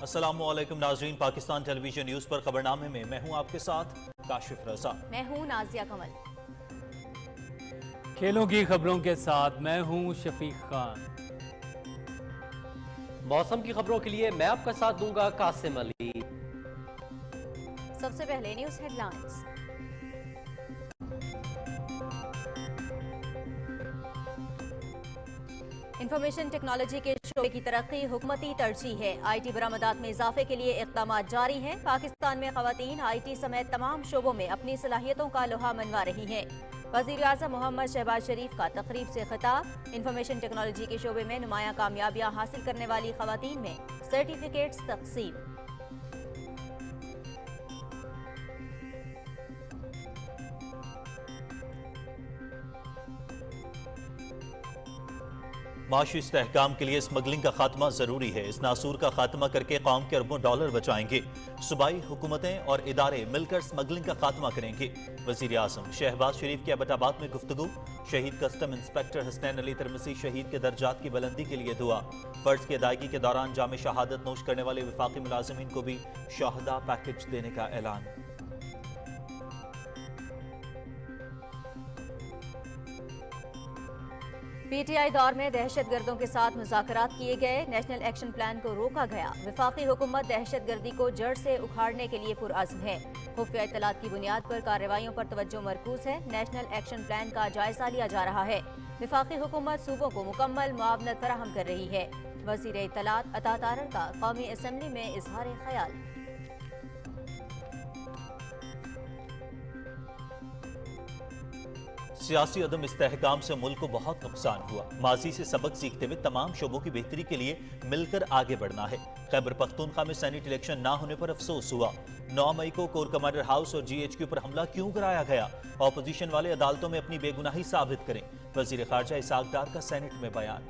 السلام علیکم ناظرین، پاکستان ٹیلی ویژن نیوز پر خبرنامے میں میں ہوں آپ کے ساتھ کاشف رضا۔ میں ہوں نازیہ کمل۔ کھیلوں کی خبروں کے ساتھ میں ہوں شفیق خان۔ موسم کی خبروں کے لیے میں آپ کا ساتھ دوں گا قاسم علی۔ سب سے پہلے news headlines. Information technology کے شعبے کی ترقی حکومتی ترجیح ہے۔ آئی ٹی برآمدات میں اضافے کے لیے اقدامات جاری ہیں۔ پاکستان میں خواتین آئی ٹی سمیت تمام شعبوں میں اپنی صلاحیتوں کا لوہا منوا رہی ہیں۔ وزیر اعظم محمد شہباز شریف کا تقریب سے خطاب۔ انفارمیشن ٹیکنالوجی کے شعبے میں نمایاں کامیابیاں حاصل کرنے والی خواتین میں سرٹیفکیٹس تقسیم۔ معاشی استحکام کے لیے اسمگلنگ کا خاتمہ ضروری ہے۔ اس ناسور کا خاتمہ کر کے قوم کے اربوں ڈالر بچائیں گے۔ صوبائی حکومتیں اور ادارے مل کر اسمگلنگ کا خاتمہ کریں گے۔ وزیر اعظم شہباز شریف کی ایبٹ آباد میں گفتگو۔ شہید کسٹم انسپکٹر حسنین علی ترمسی شہید کے درجات کی بلندی کے لیے دعا۔ فرض کی ادائیگی کے دوران جام شہادت نوش کرنے والے وفاقی ملازمین کو بھی شہداء پیکج دینے کا اعلان۔ پی ٹی آئی دور میں دہشت گردوں کے ساتھ مذاکرات کیے گئے۔ نیشنل ایکشن پلان کو روکا گیا۔ وفاقی حکومت دہشت گردی کو جڑ سے اکھاڑنے کے لیے پرعزم ہے۔ خفیہ اطلاعات کی بنیاد پر کارروائیوں پر توجہ مرکوز ہے۔ نیشنل ایکشن پلان کا جائزہ لیا جا رہا ہے۔ وفاقی حکومت صوبوں کو مکمل معاونت فراہم کر رہی ہے۔ وزیر اطلاعات عطا تارڑ کا قومی اسمبلی میں اظہار خیال۔ سیاسی عدم استحکام سے ملک کو بہت نقصان ہوا۔ ماضی سے سبق سیکھتے ہوئے تمام شعبوں کی بہتری کے لیے مل کر آگے بڑھنا ہے۔ خیبر پختونخوا میں سینٹ الیکشن نہ ہونے پر افسوس ہوا۔ 9 مئی کو کور کمانڈر ہاؤس اور جی ایچ کیو پر حملہ کیوں کرایا گیا؟ اپوزیشن والے عدالتوں میں اپنی بے گناہی ثابت کریں۔ وزیر خارجہ اسحاق ڈار کا سینٹ میں بیان۔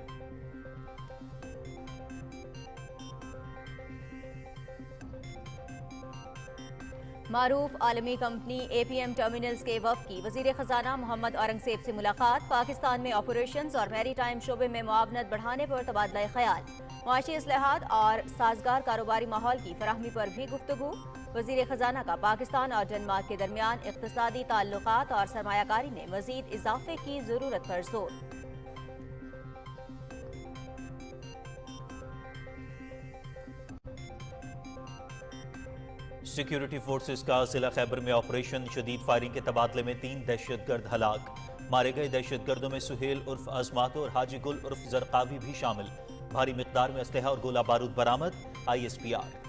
معروف عالمی company A P M terminals کے وفد کی وزیر خزانہ محمد اورنگزیب سے ملاقات۔ پاکستان میں آپریشنز اور میری ٹائم شعبے میں معاونت بڑھانے پر تبادلہ خیال۔ معاشی اصلاحات اور سازگار کاروباری ماحول کی فراہمی پر بھی گفتگو۔ وزیر خزانہ کا پاکستان اور ڈنمارک کے درمیان اقتصادی تعلقات اور سرمایہ کاری میں مزید اضافے کی ضرورت پر زور۔ سیکیورٹی فورسز کا ضلع خیبر میں آپریشن۔ شدید فائرنگ کے تبادلے میں 3 دہشت گرد ہلاک۔ مارے گئے دہشت گردوں میں سہیل عرف آزماتو اور حاجی گل عرف زرقاوی بھی شامل۔ بھاری مقدار میں اسلحہ اور گولہ بارود برآمد۔ I S P R.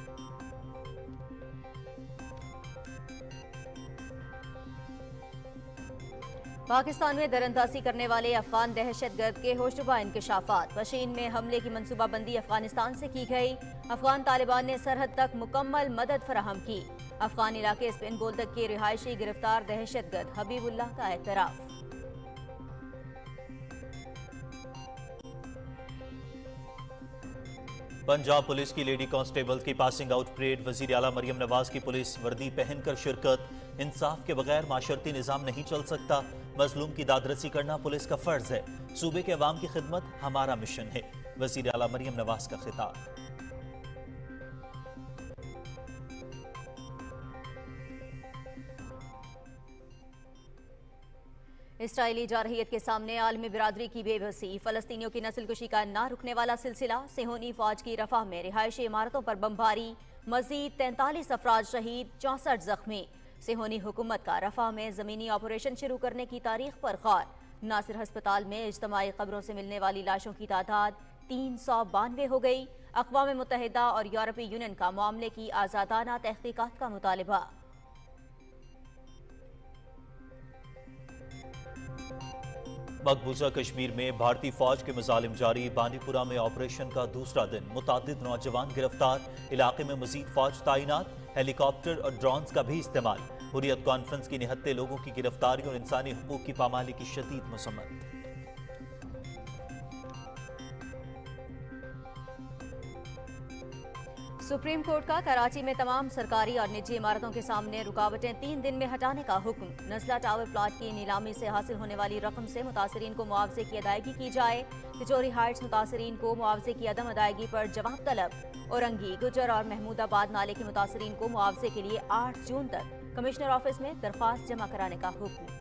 Pakistan میں دراندازی کرنے والے افغان دہشت گرد کے ہوشربا انکشافات۔ پشین میں حملے کی منصوبہ بندی افغانستان سے کی گئی۔ افغان طالبان نے سرحد تک مکمل مدد فراہم کی۔ افغان علاقے اسپن بولدک کے رہائشی گرفتار دہشت گرد حبیب اللہ کا اعتراف۔ پنجاب پولیس کی لیڈی کانسٹیبل کی پاسنگ آؤٹ پریڈ۔ وزیر اعلیٰ مریم نواز کی پولیس وردی پہن کر شرکت۔ انصاف کے بغیر معاشرتی نظام نہیں چل سکتا۔ مظلوم کی داد رسی کرنا پولیس کا فرض ہے۔ صوبے کے عوام کی خدمت ہمارا مشن ہے۔ وزیر اعلیٰ مریم نواز کا خطاب۔ اسرائیلی جارحیت کے سامنے عالمی برادری کی بے بسی۔ فلسطینیوں کی نسل کشی کا نہ رکنے والا سلسلہ۔ صہیونی فوج کی رفح میں رہائشی عمارتوں پر بمباری۔ مزید 43 افراد شہید، 64 زخمی۔ صہیونی حکومت کا رفح میں زمینی آپریشن شروع کرنے کی تاریخ پر غور۔ ناصر ہسپتال میں اجتماعی قبروں سے ملنے والی لاشوں کی تعداد 392 ہو گئی۔ اقوام متحدہ اور یورپی یونین کا معاملے کی آزادانہ تحقیقات کا مطالبہ۔ مقبوضہ کشمیر میں بھارتی فوج کے مظالم جاری۔ بانڈی پورہ میں آپریشن کا دوسرا دن۔ متعدد نوجوان گرفتار۔ علاقے میں مزید فوج تعینات۔ ہیلی کاپٹر اور ڈرونز کا بھی استعمال۔ حریت کانفرنس کی نہتے لوگوں کی گرفتاری اور انسانی حقوق کی پامالی کی شدید مذمت۔ सुप्रीम कोर्ट का कराची में तमाम सरकारी और निजी इमारतों के सामने रुकावटें 3 दिन में हटाने का हुक्म। नज़ला टावर प्लॉट की नीलामी से हासिल होने वाली रकम से मुतासरीन को मुआवजे की अदायगी की जाए। तिजोरी हाइट्स मुतासरीन को मुआवजे की अदम अदायगी पर जवाब तलब। औरंगी, गुजर और महमूदाबाद नाले के मुतासरीन को मुआवजे के लिए 8 जून तक कमिश्नर ऑफिस में दरख्वास्त जमा कराने का हुक्म।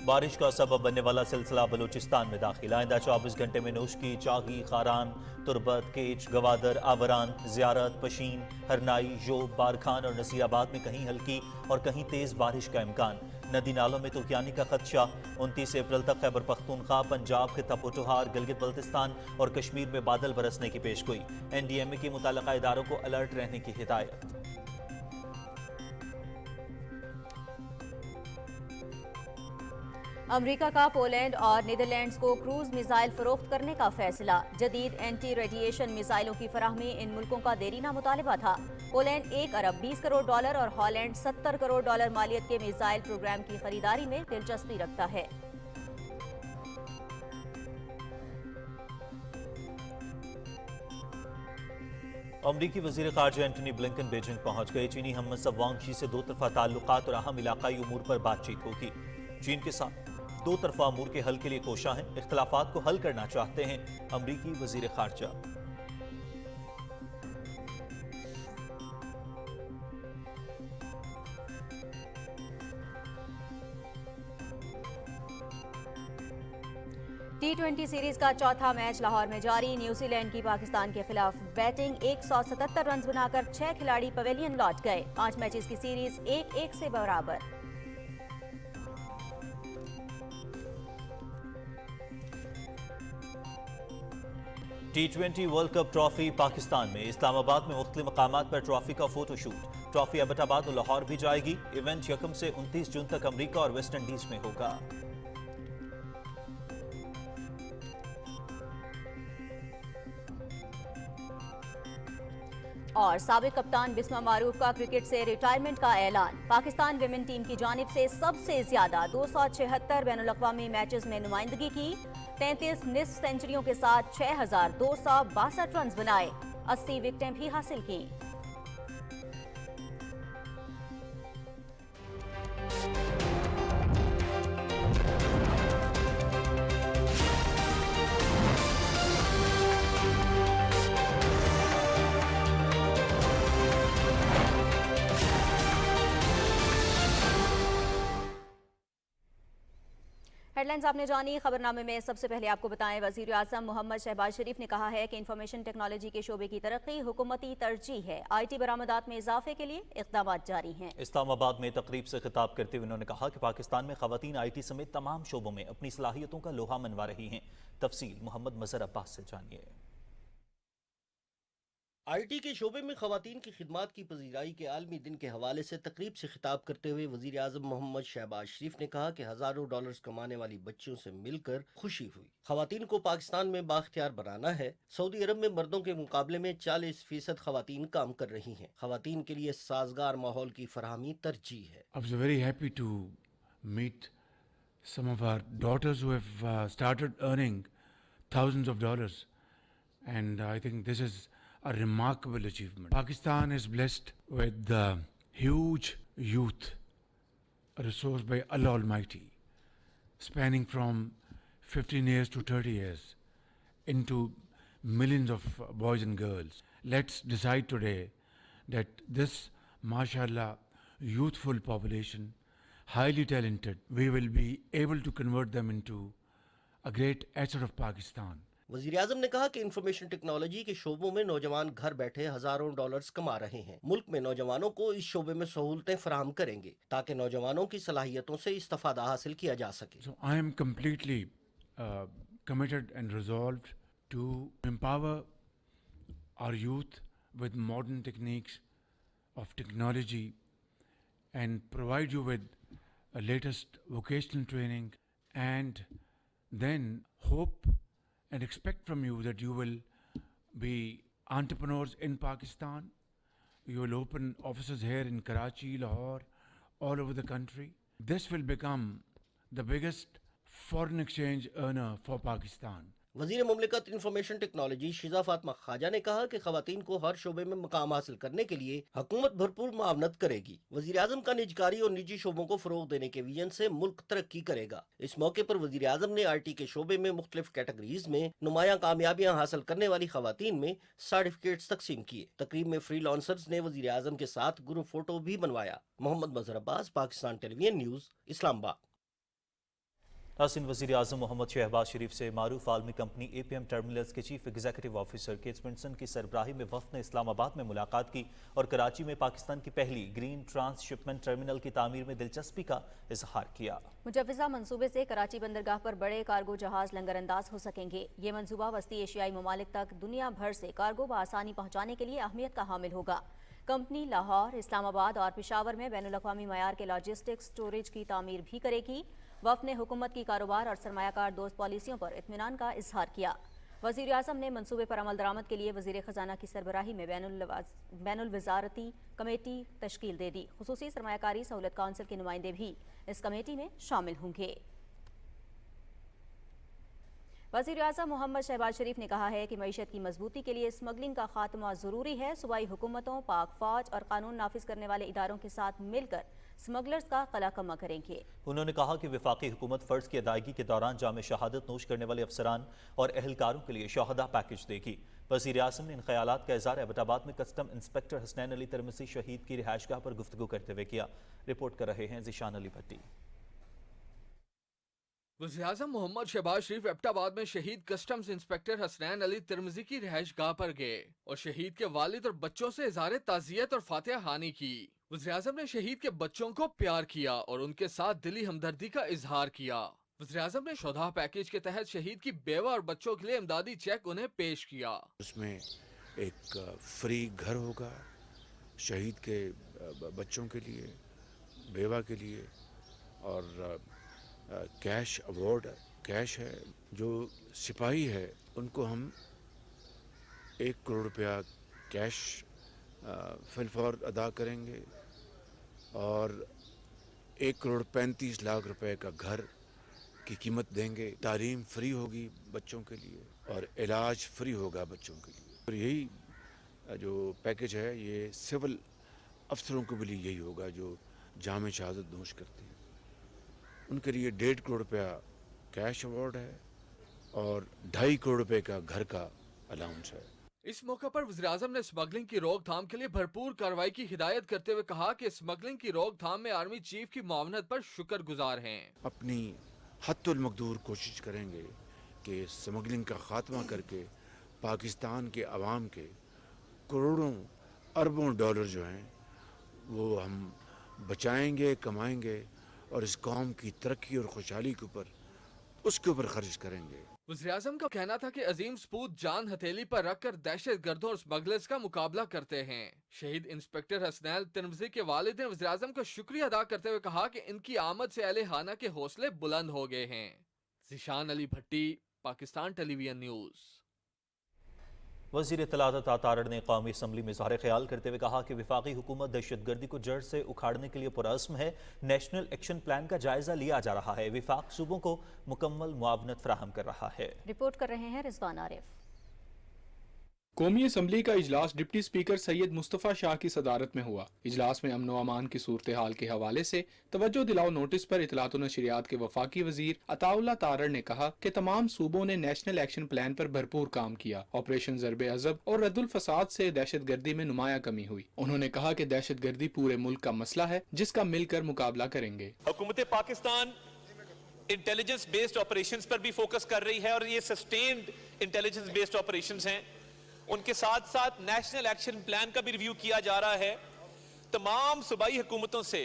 बारिश का सबब बनने वाला सिलसिला बलूचिस्तान में दाखिल। आइंदा 24 घंटे में नोशकी, चागी, खारान, तुरबत, केच, गवादर, आवरान, जियारत, पशीन, हरनाई, जोब, बारखान और नसीराबाद में कहीं हल्की और कहीं तेज बारिश का इम्कान। नदी नालों में तूफानी का खदशा। 29 अप्रैल तक खैबर पख्तूनख्वा, पंजाब, खित्ता पोठोहार, गिलगित बल्तिस्तान और कश्मीर में बादल बरसने की पेशगोई। NDMA की मुतल्लिका इदारों को अलर्ट रहने की हिदायत। अमेरिका का पोलैंड और नीदरलैंड्स को क्रूज मिसाइल फरोख्त करने का फैसला। जदीद एंटी रेडिएशन मिसाइलों की फराहमी इन मुल्कों का देरीना मुतालबा था। पोलैंड 1 अरब 20 करोड़ डॉलर और हॉलैंड 70 करोड़ डॉलर मालियत के मिसाइल प्रोग्राम की खरीदारी में दिलचस्पी रखता है। अमरीकी वजीर खारजा एंटनी ब्लिंकन बीजिंग पहुंच गए। चीनी हमसब वांग शी से दो तरफा ताल्लुकात और अहम इलाकाई उमूर पर बातचीत होगी। चीन के साथ दो तरफा अमूर के हल के लिए कोशा हैं। इख्तलाफात को हल करना चाहते हैं अमरीकी वजीर खारजा। T20 सीरीज का चौथा मैच लाहौर में जारी। न्यूजीलैंड की पाकिस्तान के खिलाफ बैटिंग। 177 रन बनाकर 6 खिलाड़ी पवेलियन लौट गए। 5 मैचेस की सीरीज 1-1 से बराबर। T20 world cup trophy Pakistan में। इस्लामाबाद में मुख्तलिफ मकामात पर ट्रॉफी का फोटो शूट। ट्रॉफी एबटाबाद और लाहौर भी जाएगी। इवेंट 1 से 29 जून तक अमरीका और वेस्ट इंडीज में होगा। और साबिक कप्तान बिस्मा मारूफ का क्रिकेट से रिटायरमेंट का ऐलान। पाकिस्तान विमेन टीम की जानिब से सबसे ज्यादा 276 बैनुल-अक़वामी मैचेस में नुमाइंदगी की। 33 निस्फ सेंचुरियों के साथ 6262 रन बनाए। 80 विकेटें भी हासिल की। हेडलाइंस आपने जानी। खबरनामे में सबसे पहले आपको बताएं, वजीर आज़म मोहम्मद शहबाज शरीफ ने कहा है कि इंफॉर्मेशन टेक्नोलॉजी के शोबे की तरक्की हुकूमती तरजीह है। IT बरामदात में इजाफे के लिए इक़दाम जारी हैं। इस्लामाबाद में तकरीब से खिताब करते हुए उन्होंने कहा कि पाकिस्तान में खवातीन IT समेत तमाम शोबों में अपनी सलाहियतों का लोहा मनवा रही हैं। तफसील मोहम्मद मजहर अब्बास से जानिए। IT के शोबे में खवातीन की खिदमात की पजीराई के आलमी दिन के हवाले से तकरीब से खिताब करते हुए वजीर आज़म मोहम्मद शहबाज शरीफ ने कहा कि हजारों डॉलर्स कमाने वाली बच्चियों से मिलकर खुशी हुई। खवातीन को पाकिस्तान में बाख्तियार बनाना है। सऊदी अरब में मर्दों के मुकाबले में 40% खवातीन काम कर रही हैं। खवातीन के लिए साजगार माहौल की फराहमी तरजीह है। I was very happy to meet some of our daughters who have started earning thousands of dollars, and I think this is a remarkable achievement. Pakistan is blessed with huge youth, a resource by Allah Almighty, spanning from 15 years to 30 years, into millions of boys and girls. Let's decide today that this, mashallah, youthful population, highly talented, we will be able to convert them into a great asset of Pakistan. वज़ीर आज़म ने कहा कि information technology के शोबों में नौजवान घर बैठे हजारों डॉलर्स कमा रहे हैं। मुल्क में नौजवानों को इस शोबे में सहूलतें फराहम करेंगे ताकि नौजवानों की सलाहियतों से इस्तिफादा हासिल किया जा सके। So I am completely committed and resolved to empower our youth with modern techniques of technology and provide you with a latest vocational training, and then hope and expect from you that you will be entrepreneurs in Pakistan. You will open offices here in Karachi, Lahore, all over the country. This will become the biggest foreign exchange earner for Pakistan. वजीर मुमलिकत information technology शिजा Fatima खाजा ने कहा कि खवातीन को हर शोबे में मकाम हासिल करने के लिए हुकूमत भरपूर मुआवनत करेगी। वजीर आजम का निजकारी और निजी शोबों को फरोग देने के विजन से मुल्क तरक्की करेगा। इस मौके पर वजीर आजम ने आईटी के शोबे में मुख्तलिफ कैटेगरीज में नुमायां कामयाबियां हासिल करने वाली खवातीन में सर्टिफिकेट्स तकसीम किए। तकरीब में फ्री लॉन्सर्स ने वजीर आजम के साथ ग्रुप फोटो भी बनवाया। Mohammad Mazhar Abbas, Pakistan television news, Islamabad. नासिन वज़ीर आज़म मोहम्मद शहबाज शरीफ से मारूफ आलमी कंपनी एपीएम टर्मिनल्स के chief executive officer Kate Vinson की सरबराही में वफ़द ने इस्लामाबाद में मुलाकात की और कराची में पाकिस्तान की पहली ग्रीन ट्रांसशिपमेंट टर्मिनल की तामीर में दिलचस्पी का इजहार किया। मुजव्वज़ा मंसूबे से कराची बंदरगाह पर बड़े कार्गो जहाज लंगर अंदाज हो सकेंगे। ये मंसूबा वस्ती एशियाई ममालिक तक दुनिया भर से कार्गो बआसानी पहुँचाने के लिए अहमियत का हामिल होगा। कंपनी लाहौर, इस्लामाबाद और पेशावर में बैनुल-अक़वामी मयार के लॉजिस्टिक्स स्टोरेज की तामीर भी करेगी। वफ़द ने हुकूमत की कारोबार और सरमायाकार दोस्त पॉलिसियों पर इत्मीनान का इजहार किया। वज़ीर आज़म ने मंसूबे पर अमल दरामद के लिए वज़ीर ख़जाना की सरबराही में बैनुल वज़ारती कमेटी तश्कील दे दी। खुसूसी सरमायाकारी सहूलत काउंसिल के नुमाइंदे भी इस कमेटी में शामिल होंगे। वज़ीर आज़म मोहम्मद शहबाज शरीफ ने कहा है कि मईशत की मजबूती के लिए स्मगलिंग का खात्मा ज़रूरी है। सूबाई हुकूमतों, पाक फ़ौज और कानून नाफिज करने वाले इदारों के साथ मिलकर स्मगलर्स का कलाकमा करेंगे। उन्होंने कहा कि वफाकी हुकूमत फ़र्ज की अदायगी के दौरान जाम शहादत नोश करने वाले अफसरान और अहलकारों के लिए शहदा पैकेज देगी। वज़ीर आज़म ने इन ख्यालात का इज़हार एबटाबाद में कस्टम इंस्पेक्टर हसनैन अली तिरमिसी शहीद की रिहाइशगाह पर गुफ्तगू करते हुए किया। रिपोर्ट कर रहे हैं ज़ीशान अली भट्टी। वज़ीर-ए-आज़म मोहम्मद शहबाज शरीफ एबटाबाद में शहीद कस्टम्स इंस्पेक्टर हसनैन अली तिरमिजी की रिहाइशगाह पर गए और शहीद के वालिद और बच्चों से इज़हार ताज़ियत और फातिहा हानी की। वज़ीर-ए-आज़म ने शहीद के बच्चों को प्यार किया और उनके साथ दिली हमदर्दी का इजहार किया। वज़ीर-ए-आज़म ने शोधा पैकेज के तहत शहीद की बेवा और बच्चों के लिए इमदादी चेक उन्हें पेश किया। उसमें एक फ्री घर होगा शहीद के बच्चों के लिए, बेवा के लिए, और कैश अवार्ड कैश है। जो सिपाही है उनको हम 1 करोड़ रुपया कैश फिलफौर अदा करेंगे और 1 करोड़ 35 लाख रुपए का घर की कीमत देंगे। तालीम फ्री होगी बच्चों के लिए और इलाज फ्री होगा बच्चों के लिए। और यही जो पैकेज है ये सिविल अफसरों के लिए यही होगा जो जाम शहादत नोश करते हैं। उनके लिए 1.5 करोड़ रुपया कैश अवार्ड है और 2.5 करोड़ रुपए का घर का अलाउंस है। इस मौके पर वज़ीर-ए-आज़म ने स्मगलिंग की रोकथाम के लिए भरपूर कार्रवाई की हिदायत करते हुए कहा कि स्मगलिंग की रोकथाम में आर्मी चीफ की मुआवनत पर शुक्रगुजार हैं। अपनी हद्दुल मक़दूर कोशिश करेंगे कि स्मगलिंग का खात्मा करके पाकिस्तान के अवाम के करोड़ों अरबों डॉलर जो हैं वो हम बचाएंगे, कमाएंगे और इस कौम की तरक्की और खुशहाली के ऊपर उसके ऊपर खर्च करेंगे। वज़ीर-ए-आज़म का कहना था कि अजीम सपूत जान हथेली पर रखकर दहशत गर्दों और स्मगलर्स का मुकाबला करते हैं। शहीद इंस्पेक्टर हसनैन तिरमिजी के वालिद ने वज़ीर-ए-आज़म का शुक्रिया अदा करते हुए कहा कि इनकी आमद से अहले खाना के हौसले बुलंद हो गए हैं। ज़ीशान अली भट्टी, पाकिस्तान टेलीविजन न्यूज़। वज़ीर इत्तलात तारड़ ने कौमी असम्बली में इज़हार ख्याल करते हुए कहा कि वफाकी हुकूमत दहशतगर्दी को जड़ से उखाड़ने के लिए पुरअज़्म है। नेशनल एक्शन प्लान का जायजा लिया जा रहा है। वफाक सूबों को मुकम्मल मुआवनत फराहम कर रहा है। रिपोर्ट कर रहे हैं रिजवान आरिफ। कौमी असम्बली का इजलास डिप्टी स्पीकर सैयद मुस्तफ़ा शाह की सदारत में हुआ। इजलास में अमन व अमान की सूरत हाल के हवाले से तवज्जो दिलाओ नोटिस पर इत्तलात व नशरियात के वफाकी वजीर अताउल्लाह तारड़ ने कहा कि तमाम सूबों ने नेशनल एक्शन प्लान पर भरपूर काम किया। ऑपरेशन ज़रबे अज़ब और रद्दुल फसाद से दहशत गर्दी में नुमाया कमी हुई। उन्होंने कहा कि दहशत गर्दी पूरे मुल्क का मसला है जिसका मिलकर मुकाबला करेंगे। हुकूमत पाकिस्तान इंटेलिजेंस बेस्ड ऑपरेशंस पर भी फोकस कर रही है और ये सस्टेन्ड इंटेलिजेंस बेस्ड ऑपरेशंस हैं। उनके साथ साथ नेशनल एक्शन प्लान का भी रिव्यू किया जा रहा है। तमाम सूबाई हुकूमतों से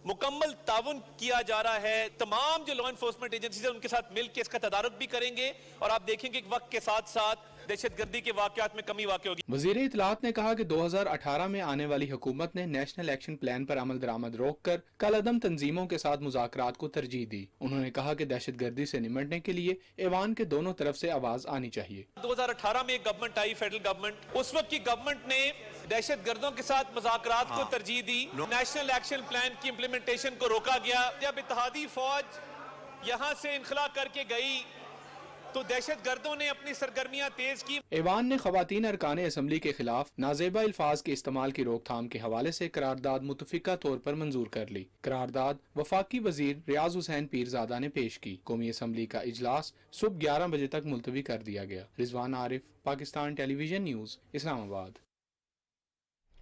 मुकम्मल ताउन किया जा रहा है। तमाम जो लॉ एनफोर्समेंट एजेंसीज है उनके साथ मिलकर इसका तदारुक भी करेंगे और आप देखेंगे कि वक्त के साथ साथ दहशत गर्दी के वाकयात में कमी वाक़ होगी। वज़ीर इत्तलात ने कहा कि 2018 में आने वाली हुकूमत ने नेशनल एक्शन प्लान पर अमल दरामद रोक कर कलअदम तंजीमों के साथ मुज़ाकरात को तरजीह दी। उन्होंने कहा कि दहशत गर्दी से निमटने के लिए ऐवान के दोनों तरफ से आवाज आनी चाहिए। 2018 में एक गवर्नमेंट आई, फेडरल गवर्नमेंट। उस वक्त की गवर्नमेंट ने दहशत गर्दों के साथ मुज़ाकरात को तरजीह दी। नेशनल एक्शन प्लान की इम्प्लीमेंटेशन को रोका गया। जब इत्तेहादी फौज यहां से इनखला करके गई तो दहशत गर्दों ने अपनी सरगर्मियां तेज की। ऐवान ने खवातीन अरकान असम्बली के खिलाफ नाजेबा अल्फाज के इस्तेमाल की रोकथाम के हवाले से करारदाद मुतफिका तौर पर मंजूर कर ली। करारदाद वफाकी वजीर रियाज हुसैन पीरजादा ने पेश की। कौमी असम्बली का इजलास सुबह 11 बजे तक मुलतवी कर दिया गया। Rizwan Arif, Pakistan television news, Islamabad.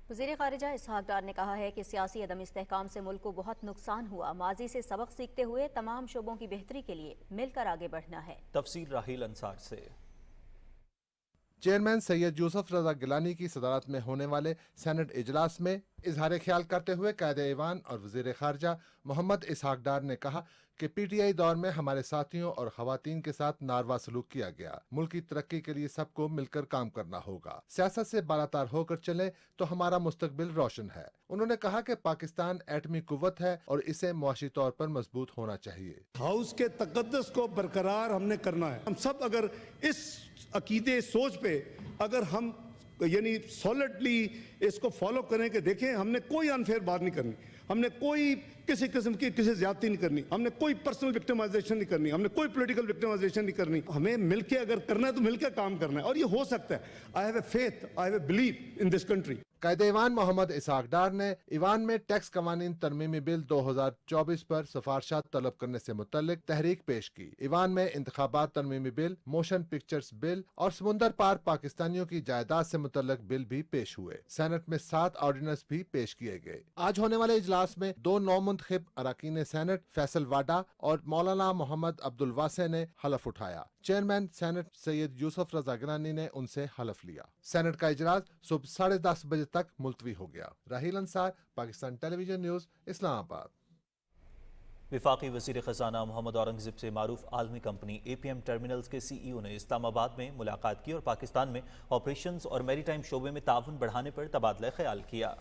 वज़ीर ख़ारिजा इसहाक डार ने कहा है कि सियासी अदम इस्तेहकाम से मुल्क को बहुत नुकसान हुआ। माजी से सबक सीखते हुए तमाम शोबों की बेहतरी के लिए मिलकर आगे बढ़ना है। तफसीर राहील अंसार से। चेयरमैन सैयद यूसुफ रजा गिलानी की सदारत में होने वाले सेनेट इजलास में इजहार ख्याल करते हुए कायदे ऐवान और वज़ीर ख़ारिजा मोहम्मद इसहाक डार ने कहा कि पीटीआई दौर में हमारे साथियों और ख़वातीन के साथ नारवा सलूक किया गया। मुल्क की तरक्की के लिए सबको मिलकर काम करना होगा। सियासत से बालातार होकर चले तो हमारा मुस्तकबिल रोशन है। उन्होंने कहा कि पाकिस्तान एटमी कुव्वत है और इसे मुआशी तौर पर मजबूत होना चाहिए। हाउस के तकद्दुस को बरकरार हमने करना है। हम सब अगर इस अकीदे सोच पे अगर हम यानी सॉलिडली इसको फॉलो करें कि देखें हमने कोई अनफेयर बात नहीं करनी, हमने कोई किसी किस्म की किसी ज्यादती नहीं करनी, हमने कोई पर्सनल विक्टिमाइजेशन नहीं करनी, हमने कोई पॉलिटिकल विक्टिमाइजेशन नहीं करनी। हमें मिलके अगर करना है तो मिलके काम करना है और ये हो सकता है। I have a faith, I have a believe in this country. कायदे ईवान मोहम्मद इसहाक डार ने ईवान में टैक्स कवानीन तरमीमी बिल 2024 पर सिफारशात तलब करने से मुतल्लिक तहरीक पेश की। ईवान में इंतखाबात तरमीमी बिल, मोशन पिक्चर्स बिल और समुंदर पार पाकिस्तानियों की जायदाद से मुतल्लिक बिल भी पेश हुए। सेनेट में 7 ऑर्डिनेंस भी पेश किए गए। आज होने वाले इजलास में 2 नौमुंतखब अरकान सेनेट फैसल वाडा और मौलाना मोहम्मद अब्दुल वासे ने हलफ उठाया। चेयरमैन सेनेट सैयद यूसुफ रजा गिलानी ने उनसे हलफ लिया। सेनेट का इजलास सुबह 10:30 बजे तक मुलतवी हो गया। राहील अंसार, पाकिस्तान टेलीविजन न्यूज़, इस्लामाबाद। वफाकी वज़ीर ख़ज़ाना मोहम्मद औरंगज़ेब से मारूफ आलमी कंपनी APM टर्मिनल्स के CEO ने इस्लामाबाद में मुलाकात की और पाकिस्तान में ऑपरेशंस और मैरीटाइम शोबे में ताउन बढ़ाने पर तबादला ख्याल किया।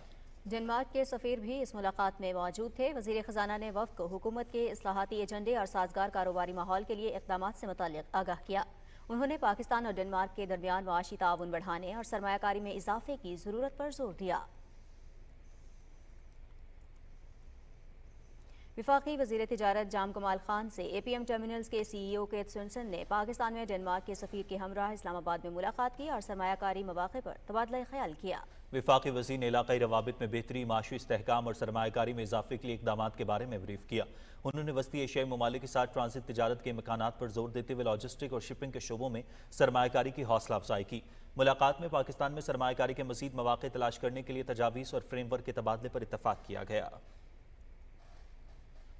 डेनमार्क के सफ़ीर भी इस मुलाकात में मौजूद थे। वज़ीर ख़ज़ाना ने वफ़द को हुकूमत के इस्लाहाती एजेंडे और साजगार कारोबारी माहौल के लिए इक़दामात से मुताल्लिक़ आगाह किया। उन्होंने पाकिस्तान और डेनमार्क के दरमियान मुआशी ताउन बढ़ाने और सरमायाकारी में इजाफे की ज़रूरत पर जोर दिया। वफाकी वज़ीर तिजारत जाम कमाल खान से APM टर्मिनल्स के CEO केट सुनसन ने पाकिस्तान में डेनमार्क के सफ़ीर के हमराह इस्लामाबाद में मुलाकात की और सरमायाकारी मौक़े पर तबादला ख्याल किया। वफाकी वज़ीर ने इलाक़ाई रवाबित में बेहतरी, माशी इस्तेहकाम और सरमायाकारी में इजाफे के लिए इक़दामात के बारे में ब्रीफ किया। उन्होंने वस्ती एशियाई ममालिक के साथ ट्रांजिट तिजारत के इम्कानात पर जोर देते हुए लॉजिस्टिक और शिपिंग के शोबों में सरमायाकारी की हौसला अफजाई की। मुलाकात में पाकिस्तान में सरमायाकारी के मज़ीद मौक़े तलाश करने के लिए तजावीज़ और फ्रेमवर्क के तबादले पर इत्तफाक किया गया।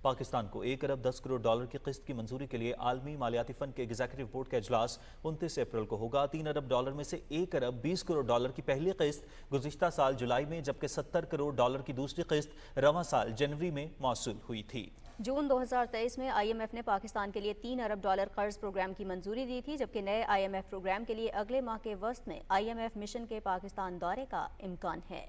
पाकिस्तान को 1 अरब 10 करोड़ डॉलर की किस्त की मंजूरी के लिए आलमी मालियाती फंड के एग्जीक्यूटिव बोर्ड का इजलास 29 अप्रैल को होगा। 3 अरब डॉलर में से 1 अरब 20 करोड़ डॉलर की पहली किस्त गुज़िश्ता साल जुलाई में, जबकि 70 करोड़ डॉलर की दूसरी किस्त रवां साल जनवरी में मौसूल हुई थी। जून 2023 में IMF ने पाकिस्तान के लिए 3 अरब डॉलर कर्ज प्रोग्राम की मंजूरी दी थी, जबकि नए IMF प्रोग्राम के लिए अगले माह के वस्त में IMF मिशन के पाकिस्तान दौरे का इम्कान है।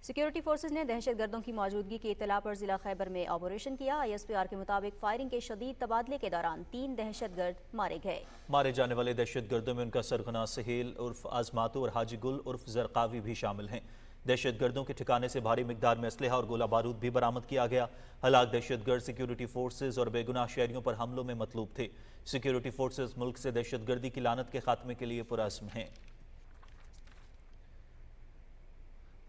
सिक्योरिटी फोर्सेज ने दहशतगर्दों की मौजूदगी की इत्तला पर जिला खैबर में ऑपरेशन किया। ISPR के मुताबिक फायरिंग के शदीद तबादले के दौरान 3 दहशतगर्द मारे गए। मारे जाने वाले दहशतगर्दों में उनका सरगना सहेल उर्फ आजमातू और हाजी गुल उर्फ जरकावी भी शामिल हैं। दहशतगर्दों के ठिकाने से भारी मिकदार में असलहा और गोला बारूद भी बरामद किया गया। हलाक दहशतगर्द सिक्योरिटी फोर्सेज और बेगुनाह शहरियों पर हमलों में मतलूब थे। सिक्योरिटी फोर्सेज मुल्क से दहशतगर्दी की लानत के खात्मे के लिए पुरअज़्म हैं।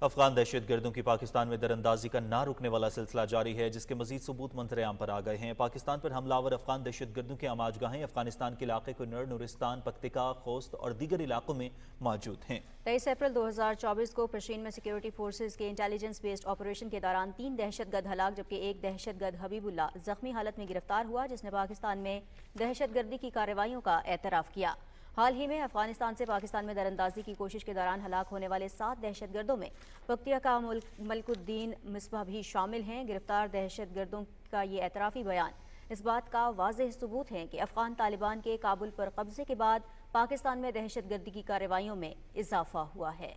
अफगान दहशतगर्दों की पाकिस्तान में दरअंदाजी का ना रुकने वाला सिलसिला जारी है, जिसके मजीद सबूत मंजर-ए-आम पर आ गए हैं। पाकिस्तान पर हमलावर अफगान दहशतगर्दों की आमाजगाहें अफगानिस्तान के इलाके को नूरिस्तान, पख्तिका, खोस्त और दीगर इलाकों में मौजूद हैं। 23 अप्रैल 2024 को पेशीन में सिक्योरिटी फोर्सेज के इंटेलिजेंस बेस्ड ऑपरेशन के दौरान 3 दहशतगर्द हलाक, जबकि एक दहशतगर्द हबीबुल्ला जख्मी हालत में गिरफ्तार हुआ, जिसने पाकिस्तान में दहशतगर्दी की कार्रवाइयों का एतराफ़ किया। हाल ही में अफगानिस्तान से पाकिस्तान में दरअंदाजी की कोशिश के दौरान हलाक होने वाले 7 दहशतगर्दों में पख्तिया का मलकुद्दीन मिसबाह भी शामिल हैं। गिरफ्तार दहशतगर्दों का ये एतराफ़ी बयान इस बात का वाज़ेह सबूत है कि अफगान तालिबान के काबुल पर कब्जे के बाद पाकिस्तान में दहशतगर्दी की कार्रवाइयों में इजाफा हुआ है।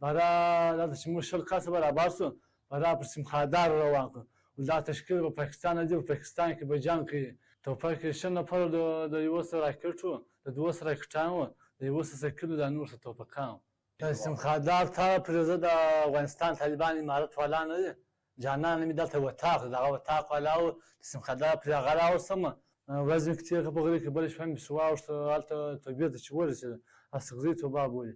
برای دادش مشکل کاس برای بارسو برای پرسیم خادر روان کو ولاد تشکیل با پاکستان دی و پاکستان که بجان که تو پاکستان پر دو یوس راکتو د 200 کټان وو، د 200 کیلو د نور څه توپکان وو. استمخادار ته پرې زه د افغانستان طالبان امارت والا نه دي، جانان مې دلته وطاق دی، دغه وطاق والا و استمخادار پرې هغه راوستمه. ورځ مې که تېره په غري کې بله شپه مې پسې واوښته، هلته توبې ته چې ورسېده استغذي توبه بولي.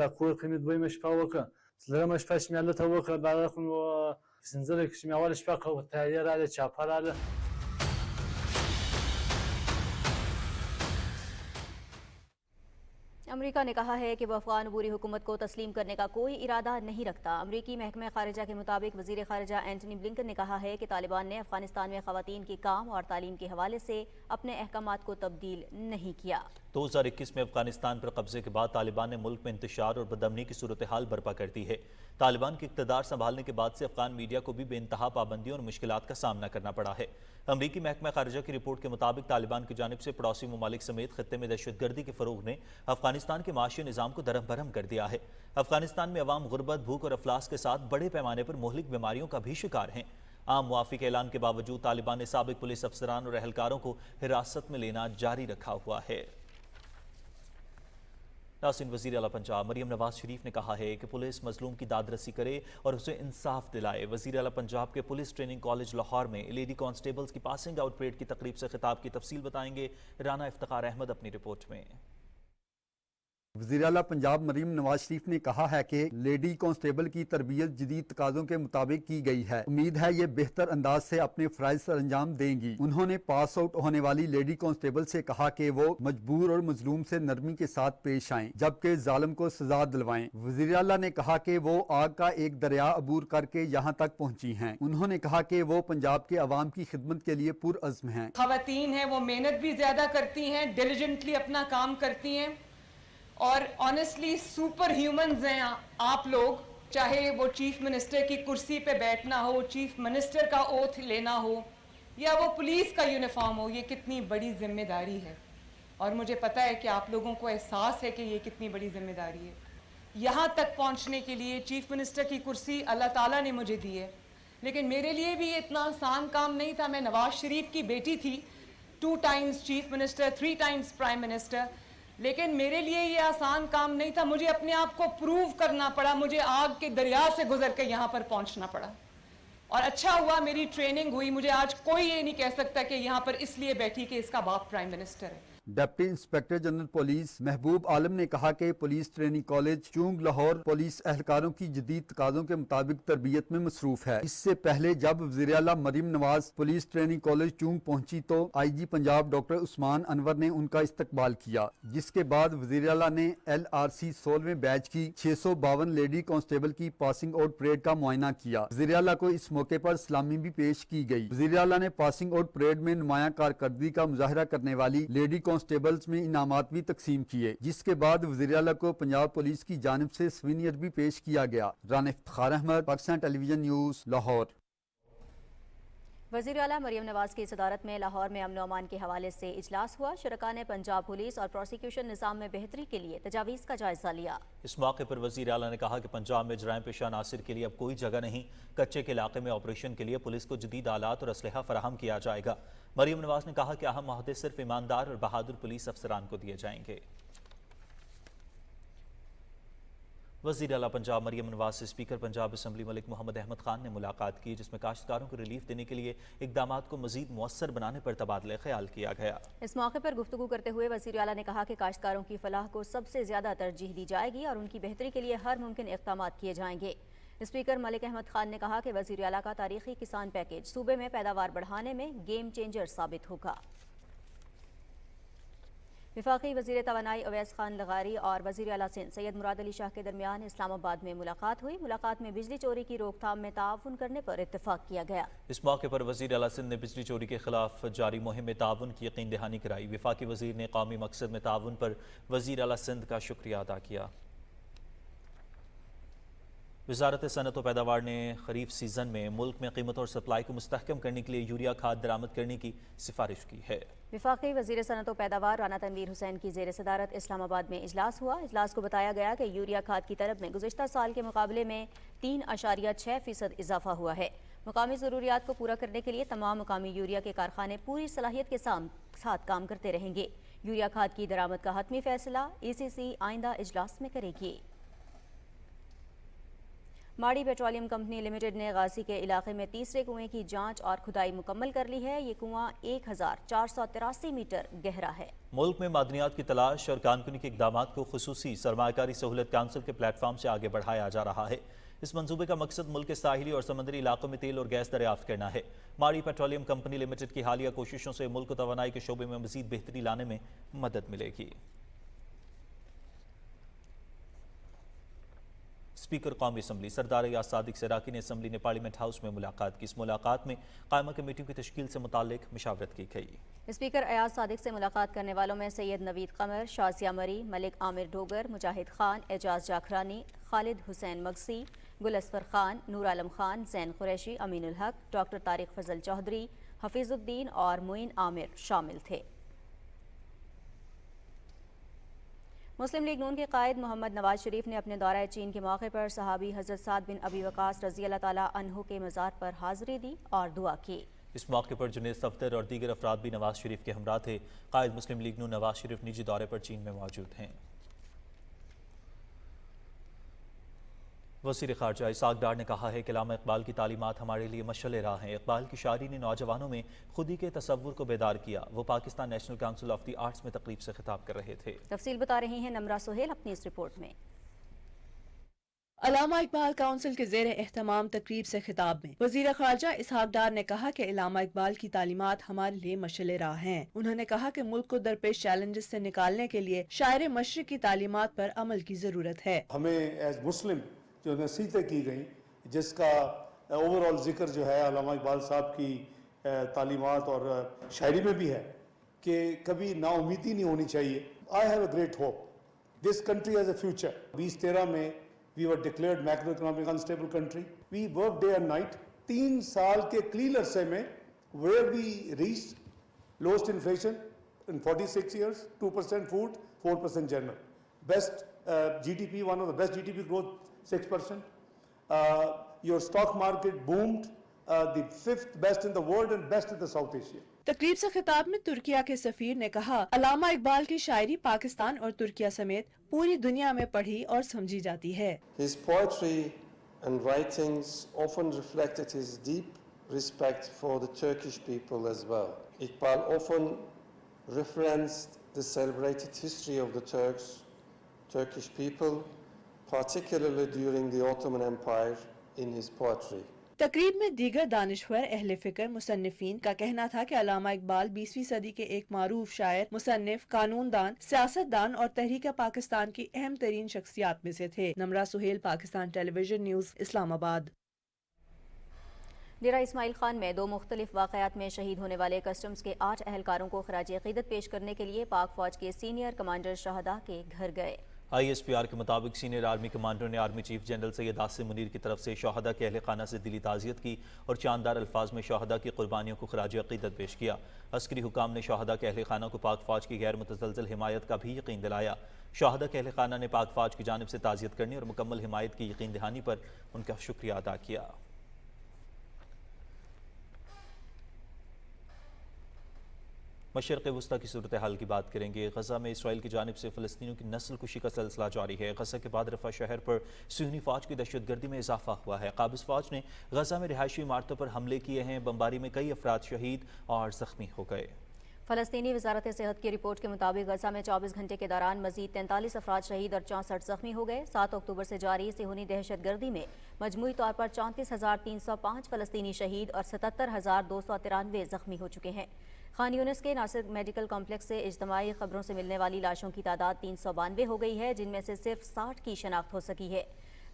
دا کور کې مې دویمه شپه وکړه، څلورمه شپه چې مې هلته وکړه، دغه خو مې پنځلې کې چې مې اوله شپه کړه، تیارې راغلې، چاپه راغله. امریکہ نے کہا ہے کہ وہ افغان عبوری حکومت کو تسلیم کرنے کا کوئی ارادہ نہیں رکھتا۔ امریکی محکمہ خارجہ کے مطابق وزیر خارجہ اینٹنی بلنکن نے کہا ہے کہ طالبان نے افغانستان میں خواتین کے کام اور تعلیم کے حوالے سے اپنے احکامات کو تبدیل نہیں کیا۔ 2021 میں افغانستان پر قبضے کے بعد طالبان نے ملک میں انتشار اور بدامنی کی صورتحال برپا کر دی ہے۔ طالبان کے اقتدار سنبھالنے کے بعد سے افغان میڈیا کو بھی بے انتہا پابندیوں اور مشکلات کا سامنا کرنا پڑا ہے۔ امریکی محکمہ خارجہ کی رپورٹ کے مطابق طالبان کی جانب سے پڑوسی ممالک سمیت خطے میں دہشت گردی کے فروغ نے افغانستان کے معاشی نظام کو درہم برہم کر دیا ہے۔ افغانستان میں عوام غربت، بھوک اور افلاس کے ساتھ بڑے پیمانے پر مہلک بیماریوں کا بھی شکار ہیں۔ عام معافی کے اعلان کے باوجود طالبان نے سابق پولیس افسران اور اہلکاروں کو حراست میں لینا جاری رکھا ہوا ہے۔ ناظرین، وزیر اعلیٰ پنجاب مریم نواز شریف نے کہا ہے کہ پولیس مظلوم کی داد رسی کرے اور اسے انصاف دلائے۔ وزیر اعلیٰ پنجاب کے پولیس ٹریننگ کالج لاہور میں لیڈی کانسٹیبلز کی پاسنگ آؤٹ پریڈ کی تقریب سے خطاب کی تفصیل بتائیں گے رانا افتخار احمد اپنی رپورٹ میں۔ وزیر اعلیٰ پنجاب مریم نواز شریف نے کہا ہے کہ لیڈی کانسٹیبل کی تربیت جدید تقاضوں کے مطابق کی گئی ہے۔ امید ہے یہ بہتر انداز سے اپنے فرائض سر انجام دیں گی۔ انہوں نے پاس آؤٹ ہونے والی لیڈی کانسٹیبل سے کہا کہ وہ مجبور اور مظلوم سے نرمی کے ساتھ پیش آئیں جبکہ ظالم کو سزا دلوائیں۔ وزیر اعلیٰ نے کہا کہ وہ آگ کا ایک دریا عبور کر کے یہاں تک پہنچی ہیں۔ انہوں نے کہا کہ وہ پنجاب کے عوام کی خدمت کے لیے پرعزم ہیں۔ خواتین ہیں وہ محنت بھی زیادہ کرتی ہیں، ڈیلیجنٹلی اپنا کام کرتی ہیں اور آنیسٹلی سپر ہیومنز ہیں آپ لوگ، چاہے وہ چیف منسٹر کی کرسی پہ بیٹھنا ہو، چیف منسٹر کا اوتھ لینا ہو یا وہ پولیس کا یونیفارم ہو، یہ کتنی بڑی ذمہ داری ہے اور مجھے پتہ ہے کہ آپ لوگوں کو احساس ہے کہ یہ کتنی بڑی ذمہ داری ہے۔ یہاں تک پہنچنے کے لیے چیف منسٹر کی کرسی اللہ تعالیٰ نے مجھے دی ہے، لیکن میرے لیے بھی اتنا آسان کام نہیں تھا۔ میں نواز شریف کی بیٹی تھی، 2 Times chief minister, 3 Times prime minister, لیکن میرے لیے یہ آسان کام نہیں تھا۔ مجھے اپنے آپ کو پروو کرنا پڑا، مجھے آگ کے دریا سے گزر کے یہاں پر پہنچنا پڑا اور اچھا ہوا میری ٹریننگ ہوئی۔ مجھے آج کوئی یہ نہیں کہہ سکتا کہ یہاں پر اس لیے بیٹھی کہ اس کا باپ پرائم منسٹر ہے۔ Deputy inspector general police Mahboob Alam نے کہا کہ police training college Chung Lahore police اہلکاروں کی جدید تقاضوں کے مطابق تربیت میں مصروف ہے۔ اس سے پہلے جب وزیر اعلیٰ Maryam Nawaz police training college چونگ پہنچی تو آئی جی پنجاب ڈاکٹر عثمان انور نے ان کا استقبال کیا، جس کے بعد وزیر اعلیٰ نے LRC 16ویں بیچ کی 652 لیڈی کانسٹیبل کی پاسنگ آؤٹ پریڈ کا معائنہ کیا۔ وزیر اعلیٰ کو اس موقع پر سلامی بھی پیش کی گئی۔ وزیر اعلیٰ نے پاسنگ آؤٹ پریڈ میں نمایاں کارکردگی کا مظاہرہ کرنے والی لیڈی کانسٹیبلز میں انعامات بھی تقسیم کیے، جس کے بعد وزیر اعلیٰ کو پنجاب پولیس کی جانب سے سوینئر بھی پیش کیا گیا۔ Rana Iftikhar Ahmad, Pakistan television news, Lahore. وزیر اعلیٰ مریم نواز کی صدارت میں لاہور میں امن و امان کے حوالے سے اجلاس ہوا۔ شرکاء نے پنجاب پولیس اور پروسیکیوشن نظام میں بہتری کے لیے تجاویز کا جائزہ لیا۔ اس موقع پر وزیر اعلیٰ نے کہا کہ پنجاب میں جرائم پیشہ عناصر کے لیے اب کوئی جگہ نہیں۔ کچے کے علاقے میں آپریشن کے لیے پولیس کو جدید آلات اور اسلحہ فراہم کیا جائے گا۔ مریم نواز نے کہا کہ اہم عہدے صرف ایماندار اور بہادر پولیس افسران کو دیے جائیں گے۔ وزیر اعلیٰ پنجاب مریم نواز سے اسپیکر پنجاب اسمبلی ملک محمد احمد خان نے ملاقات کی، جس میں کاشتکاروں کو ریلیف دینے کے لیے اقدامات کو مزید مؤثر بنانے پر تبادلہ خیال کیا گیا۔ اس موقع پر گفتگو کرتے ہوئے وزیر اعلیٰ نے کہا کہ کاشتکاروں کی فلاح کو سب سے زیادہ ترجیح دی جائے گی اور ان کی بہتری کے لیے ہر ممکن اقدامات کیے جائیں گے۔ اسپیکر ملک احمد خان نے کہا کہ وزیر اعلیٰ کا تاریخی کسان پیکیج صوبے میں پیداوار بڑھانے میں گیم چینجر ثابت ہوگا۔ وفاقی وزیر توانائی اویس خان لغاری اور وزیر اعلیٰ سندھ سید مراد علی شاہ کے درمیان اسلام آباد میں ملاقات ہوئی۔ ملاقات میں بجلی چوری کی روک تھام میں تعاون کرنے پر اتفاق کیا گیا۔ اس موقع پر وزیر اعلیٰ سندھ نے بجلی چوری کے خلاف جاری مہم میں تعاون کی یقین دہانی کرائی۔ وفاقی وزیر نے قومی مقصد میں تعاون پر وزیر اعلیٰ سندھ کا شکریہ ادا کیا۔ وزارت صنعت و پیداوار نے خریف سیزن میں ملک میں قیمت اور سپلائی کو مستحکم کرنے کے لیے یوریا کھاد درآمد کرنے کی سفارش کی ہے۔ وفاقی وزیر صنعت و پیداوار رانا تنویر حسین کی زیر صدارت اسلام آباد میں اجلاس ہوا۔ اجلاس کو بتایا گیا کہ یوریا کھاد کی طلب میں گزشتہ سال کے مقابلے میں 3.6% اضافہ ہوا ہے۔ مقامی ضروریات کو پورا کرنے کے لیے تمام مقامی یوریا کے کارخانے پوری صلاحیت کے ساتھ کام کرتے رہیں گے۔ یوریا کھاد کی درآمد کا حتمی فیصلہ ECC آئندہ اجلاس میں کرے گی۔ ماڑی پیٹرولیم کمپنی لمیٹڈ نے غازی کے علاقے میں تیسرے کنویں کی جانچ اور کھدائی مکمل کر لی ہے۔ یہ کنواں 1483 میٹر گہرا ہے۔ ملک میں معدنیات کی تلاش اور کانکنی کے اقدامات کو خصوصی سرمایہ کاری سہولت کونسل کے پلیٹ فارم سے آگے بڑھایا جا رہا ہے۔ اس منصوبے کا مقصد ملک کے ساحلی اور سمندری علاقوں میں تیل اور گیس دریافت کرنا ہے۔ ماڑی پیٹرولیم کمپنی لمیٹڈ کی حالیہ کوششوں سے ملک کو توانائی کے شعبے میں مزید بہتری لانے میں مدد ملے گی۔ اسپیکر قومی اسمبلی سردار ایاز صادق سراکی نے اسمبلی نے پارلیمنٹ ہاؤس میں ملاقات کی۔ اس ملاقات میں قائمہ کمیٹیوں کی تشکیل سے متعلق مشاورت کی گئی۔ اسپیکر ایاز صادق سے ملاقات کرنے والوں میں سید نوید قمر، شازیہ مری، ملک عامر ڈوگر، مجاہد خان، اعجاز جاکھرانی، خالد حسین مگسی، گل اصفر خان، نور عالم خان، زین قریشی، امین الحق، ڈاکٹر طارق فضل چودھری، حفیظ الدین اور معین عامر شامل تھے۔ مسلم لیگ نون کے قائد محمد نواز شریف نے اپنے دورہ چین کے موقع پر صحابی حضرت سعد بن ابی وقاص رضی اللہ تعالیٰ عنہ کے مزار پر حاضری دی اور دعا کی۔ اس موقع پر جنید صفدر اور دیگر افراد بھی نواز شریف کے ہمراہ تھے۔ قائد مسلم لیگ نون نواز شریف نجی دورے پر چین میں موجود ہیں۔ وزیر خارجہ اسحاق ڈار نے کہا ہے کہ علامہ اقبال کی تعلیمات ہمارے لیے مشعل راہ ہیں۔ اقبال کی شاعری نے نوجوانوں میں خودی کے تصور کو بیدار کیا۔ وہ Pakistan national council of the arts میں تقریب سے خطاب کر رہے تھے۔ تفصیل بتا رہی ہیں نمرہ سہیل اپنی اس رپورٹ میں۔ علامہ اقبال کونسل کے زیر اہتمام تقریب سے خطاب میں وزیر خارجہ اسحاق ڈار نے کہا کہ علامہ اقبال کی تعلیمات ہمارے لیے مشعل راہ ہیں۔ انہوں نے کہا کہ ملک کو درپیش چیلنجز سے نکالنے کے لیے شاعر مشرق کی تعلیمات پر عمل کی ضرورت ہے۔ ہمیں ایز مسلم جو نصیحتیں کی گئیں، جس کا اوور آل ذکر جو ہے علامہ اقبال صاحب کی تعلیمات اور شاعری میں بھی ہے کہ کبھی نا امیدی نہیں ہونی چاہیے۔ I have a great hope. This country has a future. 2013 میں we were declared macro economic unstable country. We worked day and night. 3 سال کے قلیل عرصے میں where we reached lowest inflation in 46 years, 2% food, 4% general. Best GDP, one of the best GDP growth, 6%. Your stock market boomed, the 5th best in the world and best in the South Asia. تقریب سے خطاب میں ترکیہ کے سفیر نے کہا علامہ اقبال کی شاعری پاکستان اور ترکیہ سمیت پوری دنیا میں پڑھی اور سمجھی جاتی ہے۔ His poetry and writings often reflected his deep respect for the Turkish people as well. Iqbal often referenced the celebrated history of the Turkish people, particularly during the Ottoman Empire, in his poetry. تقریب میں دیگر دانشور، اہل فکر، مصنفین کا کہنا تھا کہ علامہ اقبال 20ویں صدی کے ایک معروف شاعر، مصنف، قانون دان، سیاست دان اور تحریک پاکستان کی اہم ترین شخصیات میں سے تھے۔ نمرہ Sohail, Pakistan television news, اسلام آباد۔ ڈیرہ اسماعیل خان میں 2 مختلف واقعات میں شہید ہونے والے کسٹمز کے 8 اہلکاروں کو خراج عقیدت پیش کرنے کے لیے پاک فوج کے سینئر کمانڈر شہداء کے گھر گئے۔ ISPR کے مطابق سینئر آرمی کمانڈر نے army chief general Syed Asim Munir کی طرف سے شہداء کے اہل خانہ سے دلی تعزیت کی اور شاندار الفاظ میں شہداء کی قربانیوں کو خراج عقیدت پیش کیا۔ عسکری حکام نے شہداء کے اہل خانہ کو پاک فوج کی غیر متزلزل حمایت کا بھی یقین دلایا۔ شہداء کے اہل خانہ نے پاک فوج کی جانب سے تعزیت کرنے اور مکمل حمایت کی یقین دہانی پر ان کا شکریہ ادا کیا۔ مشرق وسطی کی صورتحال کی بات کریں گے۔ غزہ میں اسرائیل کی جانب سے فلسطینیوں کی نسل کشی کا سلسلہ جاری ہے۔ غزہ کے بعد رفح شہر پر صہیونی فوج کی دہشت گردی میں اضافہ ہوا ہے۔ قابض فوج نے غزہ میں رہائشی عمارتوں پر حملے کیے ہیں۔ بمباری میں کئی افراد شہید اور زخمی ہو گئے۔ فلسطینی وزارت صحت کی رپورٹ کے مطابق غزہ میں 24 گھنٹے کے دوران مزید 43 افراد شہید اور 64 زخمی ہو گئے۔ 7 اکتوبر سے جاری صہیونی دہشت گردی میں مجموعی طور پر 34,305 فلسطینی شہید اور 77,293 زخمی ہو چکے ہیں۔ خان یونس کے ناصر میڈیکل کمپلیکس سے اجتماعی خبروں سے ملنے والی لاشوں کی تعداد 392 ہو گئی ہے، جن میں سے صرف 60 کی شناخت ہو سکی ہے۔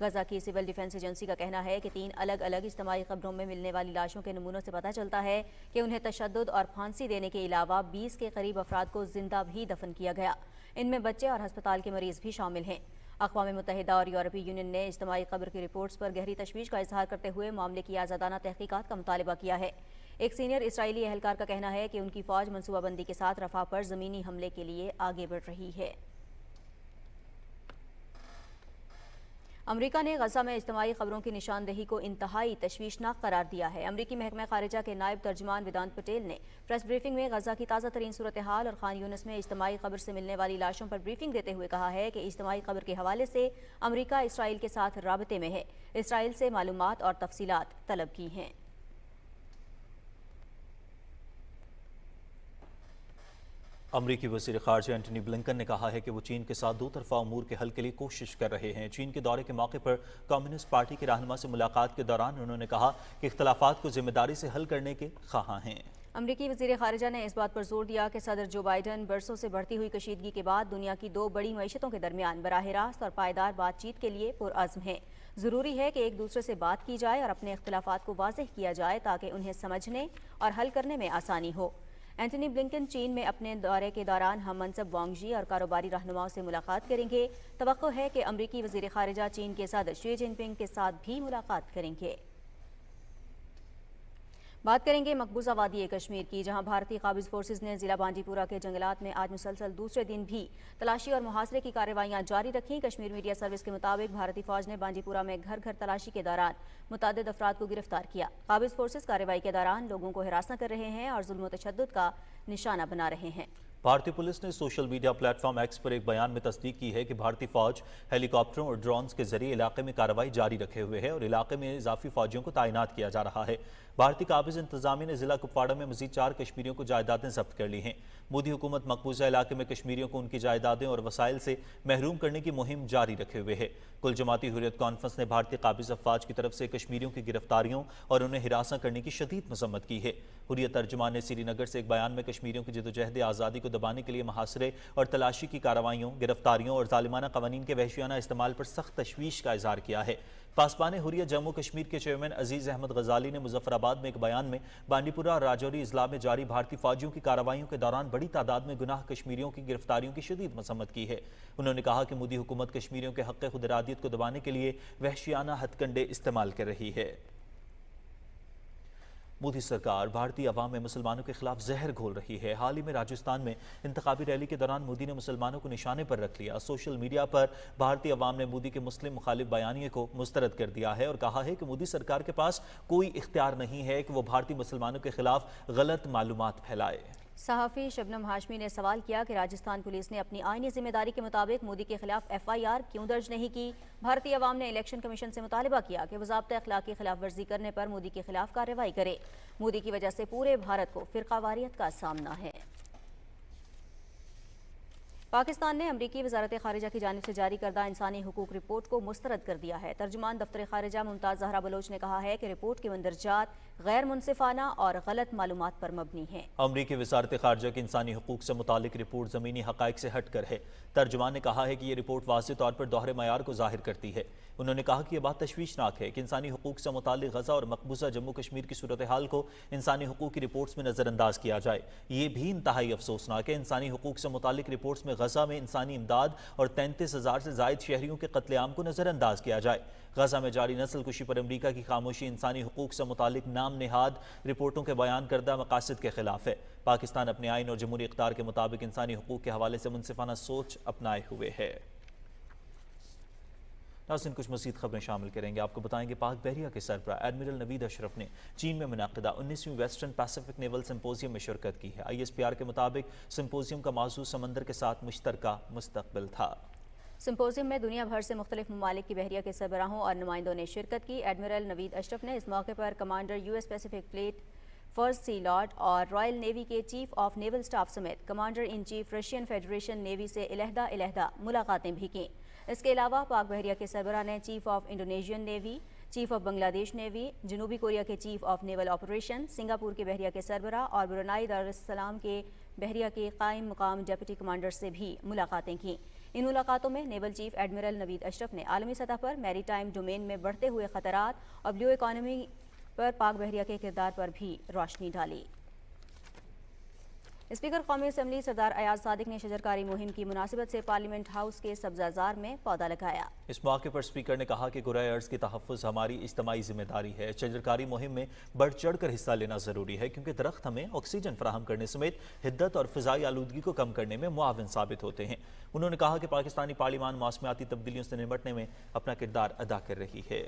غزہ کی سول ڈیفنس ایجنسی کا کہنا ہے کہ 3 الگ الگ اجتماعی خبروں میں ملنے والی لاشوں کے نمونوں سے پتہ چلتا ہے کہ انہیں تشدد اور پھانسی دینے کے علاوہ 20 کے قریب افراد کو زندہ بھی دفن کیا گیا۔ ان میں بچے اور ہسپتال کے مریض بھی شامل ہیں۔ اقوام متحدہ اور یورپی یونین نے اجتماعی قبر کی رپورٹس پر گہری تشویش کا اظہار کرتے ہوئے معاملے کی آزادانہ تحقیقات کا مطالبہ کیا ہے۔ ایک سینئر اسرائیلی اہلکار کا کہنا ہے کہ ان کی فوج منصوبہ بندی کے ساتھ رفح پر زمینی حملے کے لیے آگے بڑھ رہی ہے۔ امریکہ نے غزہ میں اجتماعی خبروں کی نشاندہی کو انتہائی تشویشناک قرار دیا ہے۔ امریکی محکمہ خارجہ کے نائب ترجمان ویدانت پٹیل نے پریس بریفنگ میں غزہ کی تازہ ترین صورتحال اور خان یونس میں اجتماعی خبر سے ملنے والی لاشوں پر بریفنگ دیتے ہوئے کہا ہے کہ اجتماعی خبر کے حوالے سے امریکہ اسرائیل کے ساتھ رابطے میں ہے، اسرائیل سے معلومات اور تفصیلات طلب کی ہیں۔ امریکی وزیر خارجہ اینٹنی بلنکن نے کہا ہے کہ وہ چین کے ساتھ دو طرفہ امور کے حل کے لیے کوشش کر رہے ہیں۔ چین کے دورے کے موقع پر کمیونسٹ پارٹی کے رہنما سے ملاقات کے دوران انہوں نے کہا کہ اختلافات کو ذمہ داری سے حل کرنے کے خواہاں ہیں۔ امریکی وزیر خارجہ نے اس بات پر زور دیا کہ صدر جو بائیڈن برسوں سے بڑھتی ہوئی کشیدگی کے بعد دنیا کی دو بڑی معیشتوں کے درمیان براہ راست اور پائیدار بات چیت کے لیے پرعزم ہیں۔ ضروری ہے کہ ایک دوسرے سے بات کی جائے اور اپنے اختلافات کو واضح کیا جائے تاکہ انہیں سمجھنے اور حل کرنے میں آسانی ہو۔ اینٹنی بلنکن چین میں اپنے دورے کے دوران ہم منصب وانگ جی اور کاروباری رہنماؤں سے ملاقات کریں گے۔ توقع ہے کہ امریکی وزیر خارجہ چین کے صدر شی جن پنگ کے ساتھ بھی ملاقات کریں گے۔ بات کریں گے مقبوضہ وادی کشمیر کی، جہاں بھارتی قابض فورسز نے ضلع بانڈی پورہ کے جنگلات میں آج مسلسل دوسرے دن بھی تلاشی اور محاصرے کی کارروائیاں جاری رکھیں۔ کشمیر میڈیا سروس کے مطابق بھارتی فوج نے بانڈی پورہ میں گھر گھر تلاشی کے دوران متعدد افراد کو گرفتار کیا۔ قابض فورسز کارروائی کے دوران لوگوں کو ہراساں کر رہے ہیں اور ظلم و تشدد کا نشانہ بنا رہے ہیں۔ بھارتی پولیس نے social media platform X پر ایک بیان میں تصدیق کی ہے کہ بھارتی فوج ہیلی کاپٹروں اور ڈرونز کے ذریعے علاقے میں کارروائی جاری رکھے ہوئے ہے اور علاقے میں اضافی فوجیوں کو تعینات کیا جا رہا ہے۔ بھارتی قابض انتظامیہ نے ضلع کپواڑہ میں مزید 4 کشمیریوں کو جائیدادیں ضبط کر لی ہیں۔ مودی حکومت مقبوضہ علاقے میں کشمیریوں کو ان کی جائیدادیں اور وسائل سے محروم کرنے کی مہم جاری رکھے ہوئے ہے۔ کل جماعتی حریت کانفرنس نے بھارتی قابض افواج کی طرف سے کشمیریوں کی گرفتاریوں اور انہیں ہراساں کرنے کی شدید مذمت کی ہے۔ حریت ترجمان نے سری نگر سے ایک بیان میں کشمیریوں کی جدوجہد آزادی کو دبانے کے لیے محاصرے اور تلاشی کی کارروائیوں، گرفتاریوں اور ظالمانہ قوانین کے وحشیانہ استعمال پر سخت تشویش کا اظہار کیا ہے۔ پاسبان حریت جموں کشمیر کے چیئرمین عزیز احمد غزالی نے مظفر آباد میں ایک بیان میں بانڈی پورہ اور راجوری اضلاع میں جاری بھارتی فوجیوں کی کارروائیوں کے دوران بڑی تعداد میں گناہ کشمیریوں کی گرفتاریوں کی شدید مذمت کی ہے۔ انہوں نے کہا کہ مودی حکومت کشمیریوں کے حق خود ارادیت کو دبانے کے لیے وحشیانہ ہتھ کنڈے استعمال کر رہی ہے۔ مودی سرکار بھارتی عوام میں مسلمانوں کے خلاف زہر گھول رہی ہے۔ حال ہی میں راجستھان میں انتخابی ریلی کے دوران مودی نے مسلمانوں کو نشانے پر رکھ لیا۔ سوشل میڈیا پر بھارتی عوام نے مودی کے مسلم مخالف بیانیے کو مسترد کر دیا ہے اور کہا ہے کہ مودی سرکار کے پاس کوئی اختیار نہیں ہے کہ وہ بھارتی مسلمانوں کے خلاف غلط معلومات پھیلائے۔ صحافی شبنم ہاشمی نے سوال کیا کہ راجستھان پولیس نے اپنی آئینی ذمہ داری کے مطابق مودی کے خلاف FIR کیوں درج نہیں کی۔ بھارتی عوام نے الیکشن کمیشن سے مطالبہ کیا کہ وہ ضابطۂ اخلاق کی خلاف ورزی کرنے پر مودی کے خلاف کارروائی کرے۔ مودی کی وجہ سے پورے بھارت کو فرقہ واریت کا سامنا ہے۔ پاکستان نے امریکی وزارت خارجہ کی جانب سے جاری کردہ انسانی حقوق رپورٹ کو مسترد کر دیا ہے۔ ترجمان دفتر خارجہ ممتاز زہرا بلوچ نے کہا ہے کہ رپورٹ کے مندرجات غیر منصفانہ اور غلط معلومات پر مبنی ہیں۔ امریکی وزارت خارجہ کی انسانی حقوق سے متعلق رپورٹ زمینی حقائق سے ہٹ کر ہے۔ ترجمان نے کہا ہے کہ یہ رپورٹ واضح طور پر دوہرے معیار کو ظاہر کرتی ہے۔ انہوں نے کہا کہ یہ بات تشویشناک ہے کہ انسانی حقوق سے متعلق غزہ اور مقبوضہ جموں کشمیر کی صورتحال کو انسانی حقوق کی رپورٹس میں نظر انداز کیا جائے۔ یہ بھی انتہائی افسوسناک ہے۔ انسانی حقوق سے متعلق رپورٹس میں غزہ میں انسانی امداد اور 33,000 سے زائد شہریوں کے قتل عام کو نظر انداز کیا جائے۔ غزہ میں جاری نسل کشی پر امریکہ کی خاموشی انسانی حقوق سے متعلق نام نہاد رپورٹوں کے بیان کردہ مقاصد کے خلاف ہے۔ پاکستان اپنے آئین اور جمہوری اقدار کے مطابق انسانی حقوق کے حوالے سے منصفانہ سوچ اپنائے ہوئے ہے۔ ناظرین کچھ مزید خبریں شامل کریں گے۔ آپ کو بتائیں گے پاک بحریہ کے سربراہ ایڈمرل نوید اشرف نے چین میں منعقدہ 19ویں ویسٹرن پیسیفک نیول سمپوزیم میں شرکت کی ہے۔ ISPR کے مطابق سمپوزیم کا موضوع سمندر کے ساتھ مشترکہ مستقبل تھا۔ سمپوزیم میں دنیا بھر سے مختلف ممالک کی بحریہ کے سربراہوں اور نمائندوں نے شرکت کی۔ ایڈمرل نوید اشرف نے اس موقع پر commander US Pacific Fleet First Sea Lord اور رائل نیوی کے چیف آف نیول سٹاف سمیت commander in chief Russian Federation Navy سے علیحدہ ملاقاتیں بھی کیں۔ اس کے علاوہ پاک بحریہ کے سربراہ نے chief of Indonesian navy, chief of Bangladesh navy, جنوبی کوریا کے chief of naval operation, Singapore کے بحریہ کے سربراہ اور برونائی دارالسلام کے بحریہ کے قائم مقام ڈپٹی کمانڈر سے بھی ملاقاتیں کیں۔ ان ملاقاتوں میں نیول چیف ایڈمرل نوید اشرف نے عالمی سطح پر میری ٹائم ڈومین میں بڑھتے ہوئے خطرات اور بلیو اکانومی پر پاک بحریہ کے کردار پر بھی روشنی ڈالی۔ स्पीकर कौमी असम्बली सरदार अयाज सादिक ने शजरकारी मुहिम की मुनासिबत से पार्लियामेंट हाउस के सब्जाजार में पौधा लगाया। इस मौके पर स्पीकर ने कहा कि गुराए अर्ज की तहफ़्फ़ुज़ हमारी इज्तिमाई जिम्मेदारी है। शजरकारी मुहिम में बढ़ चढ़ कर हिस्सा लेना ज़रूरी है क्योंकि दरख्त हमें ऑक्सीजन फराहम करने समेत हिद्दत और फ़िज़ाई आलूदगी को कम करने में मुआविन साबित होते हैं। उन्होंने कहा कि पाकिस्तानी पार्लियामान मौसमियाती तब्दीलियों से निपटने में अपना किरदार अदा कर रही है।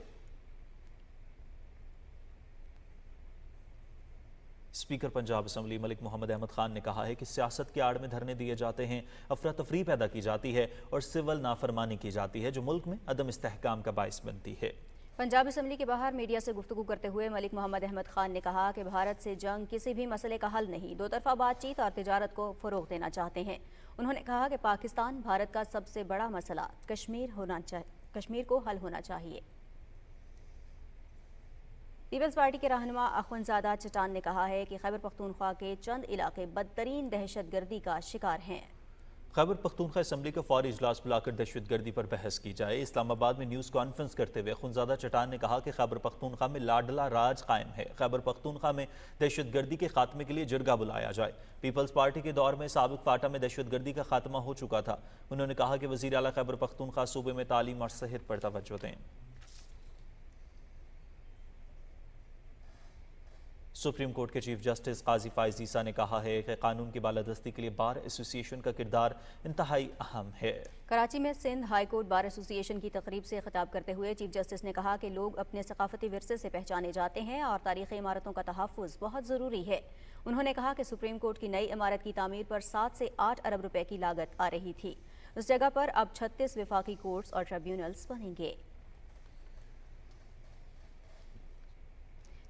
स्पीकर पंजाब असम्बली मलिक मोहम्मद अहमद खान ने कहा है कि सियासत की आड़ में धरने दिए जाते हैं, अफरा तफरी पैदा की जाती है और सिविल नाफरमानी की जाती है जो मुल्क में अदम इस्तेहकाम का बाइस बनती है। पंजाब असम्बली के बाहर मीडिया से गुफ्तगू करते हुए मलिक मोहम्मद अहमद खान ने कहा कि भारत से जंग किसी भी मसले का हल नहीं, दो तरफा बातचीत और तिजारत को फ़रोग़ देना चाहते हैं। उन्होंने कहा कि पाकिस्तान भारत का सबसे बड़ा मसला कश्मीर को हल होना चाहिए। पीपल्स पार्टी के रहनुमा अख्वंज़ादा चटान ने कहा है कि खैबर पख्तूनख्वा के चंद इलाके बदतरीन दहशतगर्दी का शिकार हैं। खैबर पख्तूनख्वा असम्बली का फौरी इजलास बुलाकर दहशतगर्दी पर बहस की जाए। इस्लामाबाद में न्यूज़ कॉन्फ्रेंस करते हुए अख्वंज़ादा चटान ने कहा कि खैबर पख्तूनख्वा में लाडला राज कायम है। खैबर पख्तूनख्वा में दहशतगर्दी के खात्मे के लिए जिरगा बुलाया जाए। पीपल्स पार्टी के दौर में साबिक फाटा में दहशतगर्दी का खात्मा हो चुका था। उन्होंने कहा कि वज़ीर आला खैबर पख्तूनख्वा सूबे में तालीम और सेहत पर तवज्जो दें। सुप्रीम कोर्ट के चीफ जस्टिस काजी फायज़ ईसा ने कहा है कि कानून की बालादस्ती के लिए बार एसोसिएशन का किरदार इंतहाई अहम है। कराची में Sindh high court bar association की तकरीब से खिताब करते हुए चीफ जस्टिस ने कहा कि लोग अपने सकाफती विरसे से पहचाने जाते हैं और तारीख़ी इमारतों का तहफ़्फ़ुज़ बहुत ज़रूरी है। उन्होंने कहा कि सुप्रीम कोर्ट की नई इमारत की तामीर पर 7 से 8 अरब रुपए की लागत आ रही थी। उस जगह पर अब 36 वफाकी कोर्ट्स और ट्रिब्यूनल्स बनेंगे।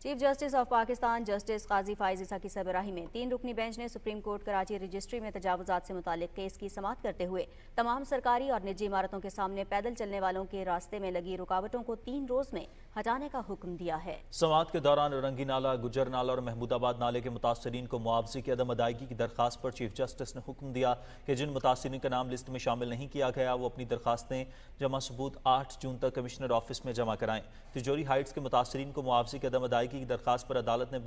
Chief justice of Pakistan justice Qazi Faez Isa की सरबराही में 3 रुकनी बेंच ने सुप्रीम कोर्ट कराची रजिस्ट्री में तजावुजात से मुतालिक केस की समाअत करते हुए तमाम सरकारी और निजी इमारतों के सामने पैदल चलने वालों के रास्ते में लगी रुकावटों को 3 रोज में हटाने का हुक्म दिया है। समाअत के दौरान रंगी नाला, गुजर नाला और महमूदाबाद नाले के मुतासरीन को मुआवजे की अदम अदायगी की दरखास्त पर चीफ जस्टिस ने हुक्म दिया कि जिन मुतासरीन का नाम लिस्ट में शामिल नहीं किया गया वो अपनी दरखास्तें जमा सबूत 8 जून तक कमिश्नर ऑफिस में जमा कराएं। तिजोरी हाइट्स के मुतासरीन को मुआवजे की अदम अदायगी की दरखास्त पर अदालत ने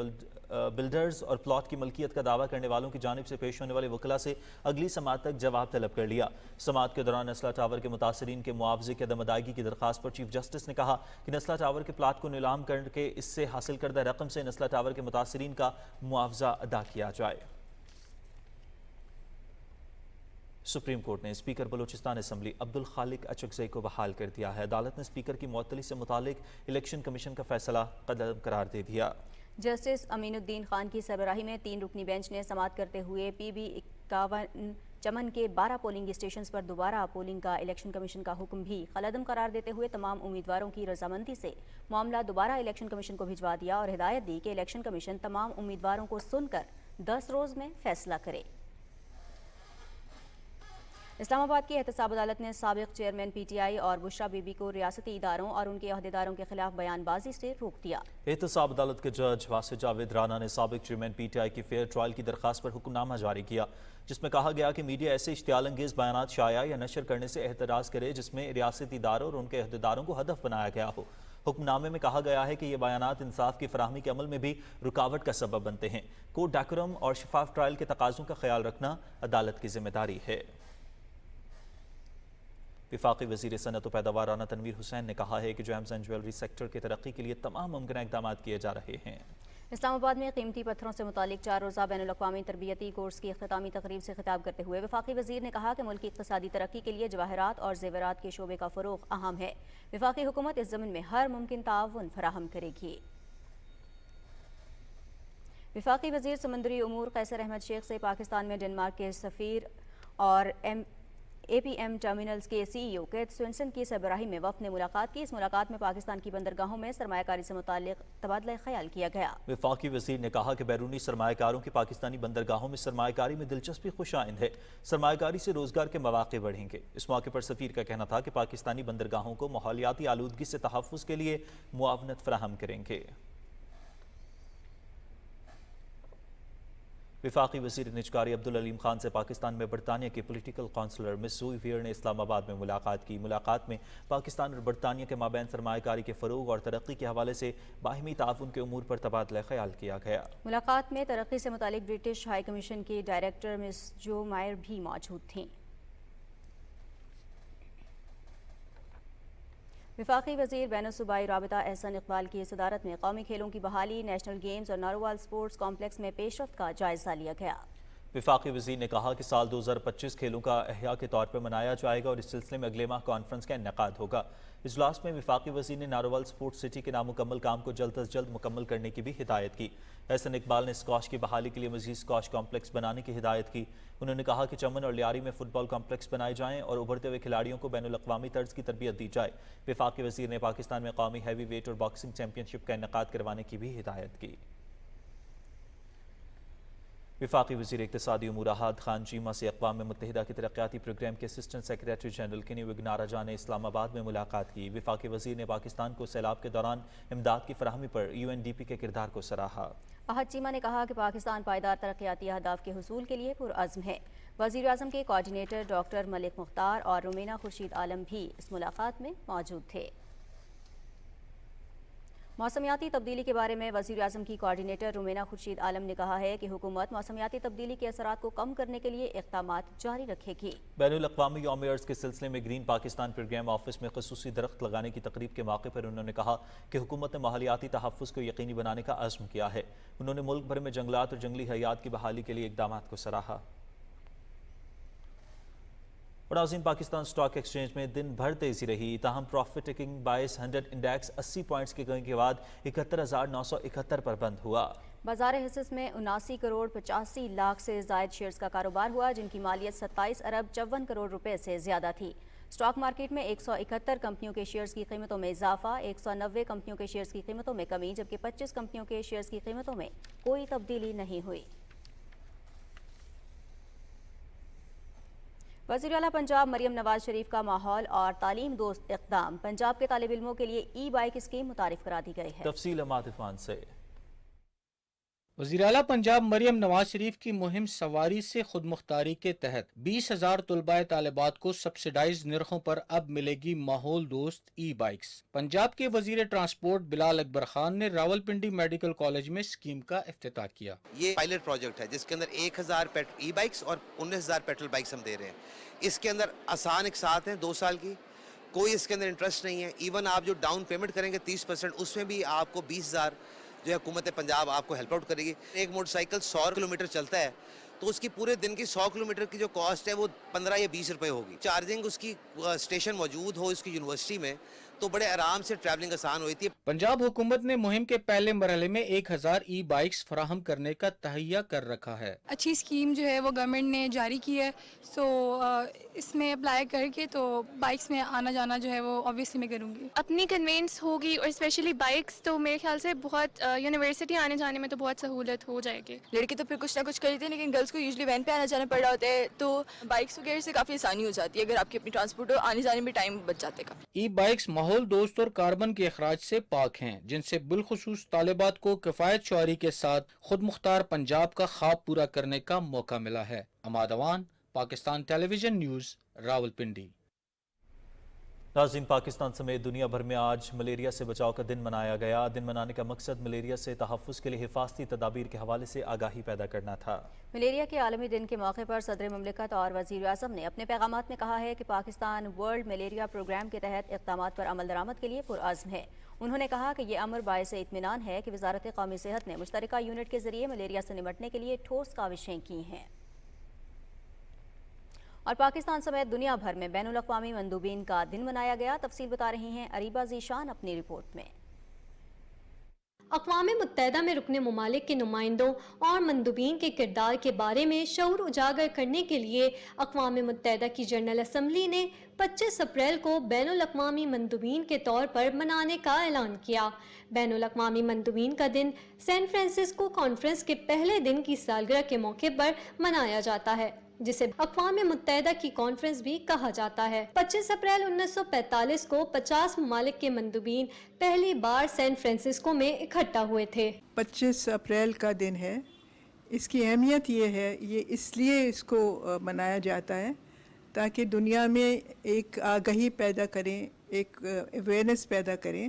बिल्डर्स और प्लॉट की मलकियत का दावा करने वालों की जानिब से पेश होने वाले वकला से अगली समाअत तक जवाब तलब कर लिया। समाअत के दौरान नस्ला टावर के मुतासरीन के मुआवजे की अदम अदायगी की दरखास्त पर चीफ जस्टिस ने कहा कि नस्ला टावर के प्लाट को नीलाम करके इससे हासिल करदा रकम से नस्ला टावर के मुतासरीन का मुआवजा अदा किया जाए। सुप्रीम कोर्ट ने स्पीकर बलूचिस्तान असम्बली अब्दुल खालिक अचकज़ई को बहाल कर दिया है। अदालत ने स्पीकर की मुअत्तली से मुतालिक इलेक्शन कमीशन का फैसला कदम करार दे दिया। जस्टिस अमीनुद्दीन खान की सरबराही में 3 रुकनी बेंच ने समाअत करते हुए PB 51 चमन के 12 पोलिंग स्टेशंस पर दोबारा पोलिंग का इलेक्शन कमीशन का हुक्म भी कलअदम करार देते हुए तमाम उम्मीदवारों की रजामंदी से मामला दोबारा इलेक्शन कमीशन को भिजवा दिया और हिदायत दी कि इलेक्शन कमीशन तमाम उम्मीदवारों को सुनकर 10 रोज में फैसला करे। इस्लामाबाद की एहतसाब अदालत ने साबिक चेयरमैन PTI और बुशरा बीबी को रियासती इदारों और उनके अहदेदारों के खिलाफ बयानबाजी से रोक दिया। एहतसाब अदालत के जज वासिफ जावेद राना ने साबिक चेयरमैन PTI की फेयर ट्रायल की दरखास्त पर हुक्मनामा जारी किया जिसमें कहा गया कि मीडिया ऐसे इश्तियाल अंगेज बयानात शाया या नशर करने से एहतराज करे जिसमें रियासती इदारों और उनके अहदेदारों को हदफ बनाया गया हो। हुक्मनामे में कहा गया है कि ये बयानात इंसाफ की फराहमी के अमल में भी रुकावट का सबब बनते हैं। कोर्ट डेकोरम और शफाफ ट्रायल के तकाज़ों का ख्याल रखना अदालत की जिम्मेदारी है। विफाकी वज़ीर सनअत व पैदावार राना तनवीर हुसैन ने कहा है कि जेम्स एंड ज्वेलरी सेक्टर की तरक्की के लिए तमाम मुमकिन इक़दाम किए जा रहे हैं। इस्लामाबाद में कीमती पत्थरों से मुतालिक 4 रोज़ा बैनुल-अक़वामी तरबियती कोर्स की इख्तितामी तकरीब से खिताब करते हुए वफाकी वज़ीर ने कहा कि मुल्क की इक़्तिसादी तरक्की के लिए जवाहरात और ज़ेवरात के शोबे का फ़रोग़ अहम है। वफाकी हुकूमत इस ज़मीन में हर मुमकिन ताउन फराहम करेगी। वफाकी वज़ीर समंदरी उमूर कैसर अहमद शेख से पाकिस्तान में डेनमार्क के सफ़ीर और APM टर्मिनल्स के CEO केट स्विंसन की सरबराही में वफ़द ने मुलाकात की। इस मुलाकात में पाकिस्तान की बंदरगाहों में सरमायाकारी से मुताल्लिक़ तबादला ख्याल किया गया। वफाकी वज़ीर ने कहा कि बैरूनी सरमायाकारों की पाकिस्तानी बंदरगाहों में सरमायाकारी में दिलचस्पी खुशाइंद है। सरमायाकारी से रोज़गार के मौक़े बढ़ेंगे। इस मौके पर सफ़ीर का कहना था कि पाकिस्तानी बंदरगाहों को माहौलियाती आलूदगी से तहफ़्फ़ुज़ के लिए मुआवनत फराहम करेंगे। वफाकी वज़ीर निजकारी अब्दुल अलीम खान से पाकिस्तान में बरतानिया के पोलिटिकल काउंसलर मिस ज़ोई वियर ने इस्लामाबाद में मुलाकात की। मुलाकात में पाकिस्तान और बरतानिया के माबैन सरमायाकारी के फ़रोग़ और तरक्की के हवाले से बाहिमी ताउन के उमूर पर तबादला ख्याल किया गया। मुलाकात में तरक्की से मुतालिक ब्रिटिश हाई कमीशन की डायरेक्टर मिस जो मायर भी मौजूद थीं। वफाकी वज़ीर बैनुल-सूबाई राबिता एहसन इकबाल की सदारत में कौमी खेलों की बहाली, नेशनल गेम्स और नारोवाल स्पोर्ट्स कॉम्प्लेक्स में पेशरफ्त का जायजा लिया गया। वफाकी वज़ीर ने कहा कि साल 2025 खेलों का अहया के तौर पर मनाया जाएगा और इस सिलसिले में अगले माह कॉन्फ्रेंस का इनेकाद होगा। इजलास में वफाकी वज़ीर ने नारोवाल स्पोर्ट्स सिटी के नामुकम्मल काम को जल्द अज जल्द मुकम्मल करने की भी हिदायत की। एहसन इकबाल ने स्कॉश की बहाली के लिए मज़ीद स्कॉश कॉम्प्लेक्स बनाने की हिदायत की। उन्होंने कहा कि चमन और लियारी में फुटबॉल कॉम्प्लेक्स बनाए जाएँ और उभरते हुए खिलाड़ियों को बैनुल-अक़वामी तर्ज की तरबियत दी जाए। वफाकी वज़ीर ने पाकिस्तान में कौमी हैवी वेट और बॉक्सिंग चैंपियनशिप का इनेकाद करवाने की भी हिदायत की। वफाकी वज़ीर इक़्तिसादी उमूर अहाद खान चीमा से अक़वाम मुत्तहिदा के तरक्याती प्रोग्राम के असिस्टेंट सेक्रेटरी जनरल किनी विग्नाराजा ने इस्लामाबाद में मुलाकात की। वफाकी वज़ीर ने पाकिस्तान को सैलाब के दौरान इमदाद की फराहमी पर UNDP के किरदार को सराहा। अहद चीमा ने कहा कि पाकिस्तान पायदार तरक्याती अहदाफ के हुसूल के लिए पुरअज़्म है। वज़ीर आज़म के कोऑर्डिनेटर डॉक्टर मलिक मुख्तार और रुमीना खुर्शीद आलम भी इस मुलाकात में मौजूद थे। मौसमियाती तब्दीली के बारे में वज़ीर आज़म की कोऑर्डिनेटर रुमीना खुर्शीद आलम ने कहा है कि हुकूमत मौसमियाती तब्दीली के असरात को कम करने के लिए इक़दामात जारी रखेगी। बैनुल-अक़वामी यौम अर्ज़ के सिलसिले में ग्रीन पाकिस्तान प्रोग्राम ऑफिस में ख़ुसूसी दरख्त लगाने की तकरीब के मौके पर उन्होंने कहा कि हुकूमत ने माहौलियाती तहफ़्फ़ुज़ को यकीनी बनाने का अज़्म किया है। उन्होंने मुल्क भर में जंगलात और जंगली हयात की बहाली के लिए इक़दामात को सराहा। नाज़रीन, पाकिस्तान स्टॉक एक्सचेंज में दिन भर तेजी रही, ताहम प्रॉफिट टेकिंग बायस 100 इंडेक्स 80 पॉइंट्स के कमी के बाद 71,971 पर बंद हुआ। बाजार हिस्स में 79 करोड़ 85 लाख से जायद शेयर्स का कारोबार हुआ, जिनकी मालियत 27 अरब 54 करोड़ रुपए से ज्यादा थी। स्टॉक मार्केट में 171 कंपनियों के शेयर्स की कीमतों में इजाफा, 190 कंपनियों के शेयर्स की कीमतों में कमी, जबकि 25 कंपनियों के शेयर्स की कीमतों में कोई तब्दीली नहीं हुई। वज़ीर आला पंजाब मरियम नवाज शरीफ का माहौल और तालीम दोस्त इक़दाम, पंजाब के तालिब इल्मों के लिए ई-बाइक स्कीम मुतारिफ करा दी गई है। तफसील मातिफान से वज़ीर आला पंजाब मरियम नवाज शरीफ की मुहिम सवारी से खुद मुख्तारी के तहत 20,000 तलबाए तालिबात को सब्सिडाइज निर्खों पर अब मिलेगी माहौल दोस्त ई बाइक्स। पंजाब के वज़ीर ट्रांसपोर्ट बिलाल अकबर खान ने रावलपिंडी मेडिकल कॉलेज में स्कीम का इफ्तिताह किया। ये पायलट प्रोजेक्ट है जिसके अंदर 1,000 ई बाइक्स और 19,000 पेट्रोल बाइक्स हम दे रहे हैं। इसके अंदर आसान एक साथ है 2 साल की, कोई इसके अंदर इंटरेस्ट नहीं है। इवन आप जो डाउन पेमेंट करेंगे 30%, उसमें भी आपको 20,000 जो है हुकूमत पंजाब आपको हेल्प आउट करेगी। एक मोटरसाइकिल 100 किलोमीटर चलता है तो उसकी पूरे दिन की 100 किलोमीटर की जो कॉस्ट है वो 15 या 20 रुपए होगी। चार्जिंग उसकी स्टेशन मौजूद हो इसकी यूनिवर्सिटी में तो बड़े आराम से ट्रैवलिंग आसान होती है। पंजाब हुकूमत ने मुहिम के पहले मरहले में 1,000 ई बाइक्स फराहम करने का तहैया कर रखा है। अच्छी स्कीम जो है वो गवर्नमेंट ने जारी की है, सो इसमें अप्लाई करके तो बाइक्स में आना जाना जो है वो ऑब्वियसली मैं करूँगी। अपनी कन्वेंस होगी और स्पेशली बाइक्स तो मेरे ख्याल से बहुत यूनिवर्सिटी आने जाने में तो बहुत सहूलत हो जाएगी। लड़के तो फिर कुछ ना कुछ करते हैं लेकिन गर्ल्स को यूजुअली वैन पे आना जाना पड़ रहा होता है, तो बाइक्स वगैरह से काफ़ी आसानी हो जाती है। अगर आपकी अपनी ट्रांसपोर्ट हो आने जाने में टाइम बच जाते का। ई बाइक्स माहौल दोस्त और कार्बन के अखराज से पाक हैं, जिनसे बिलखुसूस तालिबात को किफायत शुआरी के साथ खुद मुख्तार पंजाब का ख्वाब पूरा करने का मौका मिला है। अमाद अवान, पाकिस्तान टेलीविजन न्यूज़, रावलपिंडी। नाज़रीन, पाकिस्तान समेत दुनिया भर में आज मलेरिया से बचाव का दिन मनाया गया। दिन मनाने का मकसद मलेरिया से तहफ़्फ़ुज़ के लिए हिफाजती तदाबीर के हवाले से आगाही पैदा करना था। मलेरिया के आलमी दिन के मौके पर सदर मुमलिकत और वज़ीर आज़म ने अपने पैगामात में कहा है कि पाकिस्तान वर्ल्ड मलेरिया प्रोग्राम के तहत इक़दामात पर अमल दरामद के लिए पुरअज़्म है। उन्होंने कहा कि यह अमर बायस इत्मीनान है कि वज़ारत क़ौमी सेहत ने मुश्तरका यूनिट के ज़रिए मलेरिया से निपटने के लिए ठोस काविशें की हैं। और पाकिस्तान समेत दुनिया भर में बैनुल-अक़वामी मंदूबीन का दिन मनाया गया। तफसील बता रही हैं अरीबा ज़ीशान अपनी रिपोर्ट में। अक़वाम मुत्तहिदा में रुकने मुमालिक के नुमाइंदों और मंदूबीन के किरदार के बारे में शऊर उजागर करने के लिए अक़वाम मुत्तहिदा की जनरल असम्बली ने 25 अप्रैल को बैनुल-अक़वामी मंदूबीन के तौर पर मनाने का ऐलान किया। बैनुल-अक़वामी मंदूबीन का दिन सैन फ्रांसिस्को कॉन्फ्रेंस के पहले दिन की सालगिरह के मौके पर मनाया जाता है, जिसे अक़वाम मुत्तहिदा की कॉन्फ्रेंस भी कहा जाता है। 25 अप्रैल 1945 को 50 ममालिक के मंदूबीन पहली बार सैन फ्रांसिस्को में इकट्ठा हुए थे। 25 अप्रैल का दिन है, اس کی اہمیت یہ ہے، یہ اس لیے اس کو منایا جاتا ہے تاکہ دنیا میں ایک آگہی پیدا کریں، ایک اویئرنیس پیدا کریں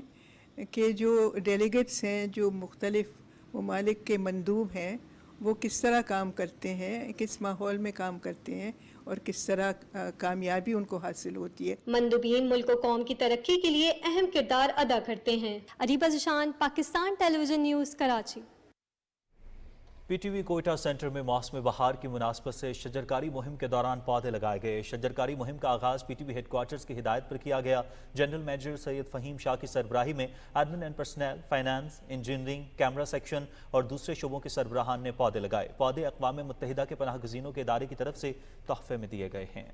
کہ جو ڈیلیگیٹس ہیں، جو مختلف ممالک کے مندوب ہیں، وہ کس طرح کام کرتے ہیں، کس ماحول میں کام کرتے ہیں اور کس طرح کامیابی ان کو حاصل ہوتی ہے۔ مندوبین ملک و قوم کی ترقی کے لیے اہم کردار ادا کرتے ہیں۔ Areeba Zeeshan, Pakistan television news, Karachi. P T V Quetta centre میں موسم بہار کی مناسبت سے شجرکاری مہم کے دوران پودے لگائے گئے۔ شجرکاری مہم کا آغاز P T V headquarters کی ہدایت پر کیا گیا۔ جنرل مینیجر سید فہیم شاہ کی سربراہی میں admin and personnel, finance, engineering, camera section اور دوسرے شعبوں کے سربراہان نے پودے لگائے۔ پودے اقوام متحدہ کے پناہ گزینوں کے ادارے کی طرف سے تحفے میں دیے گئے ہیں۔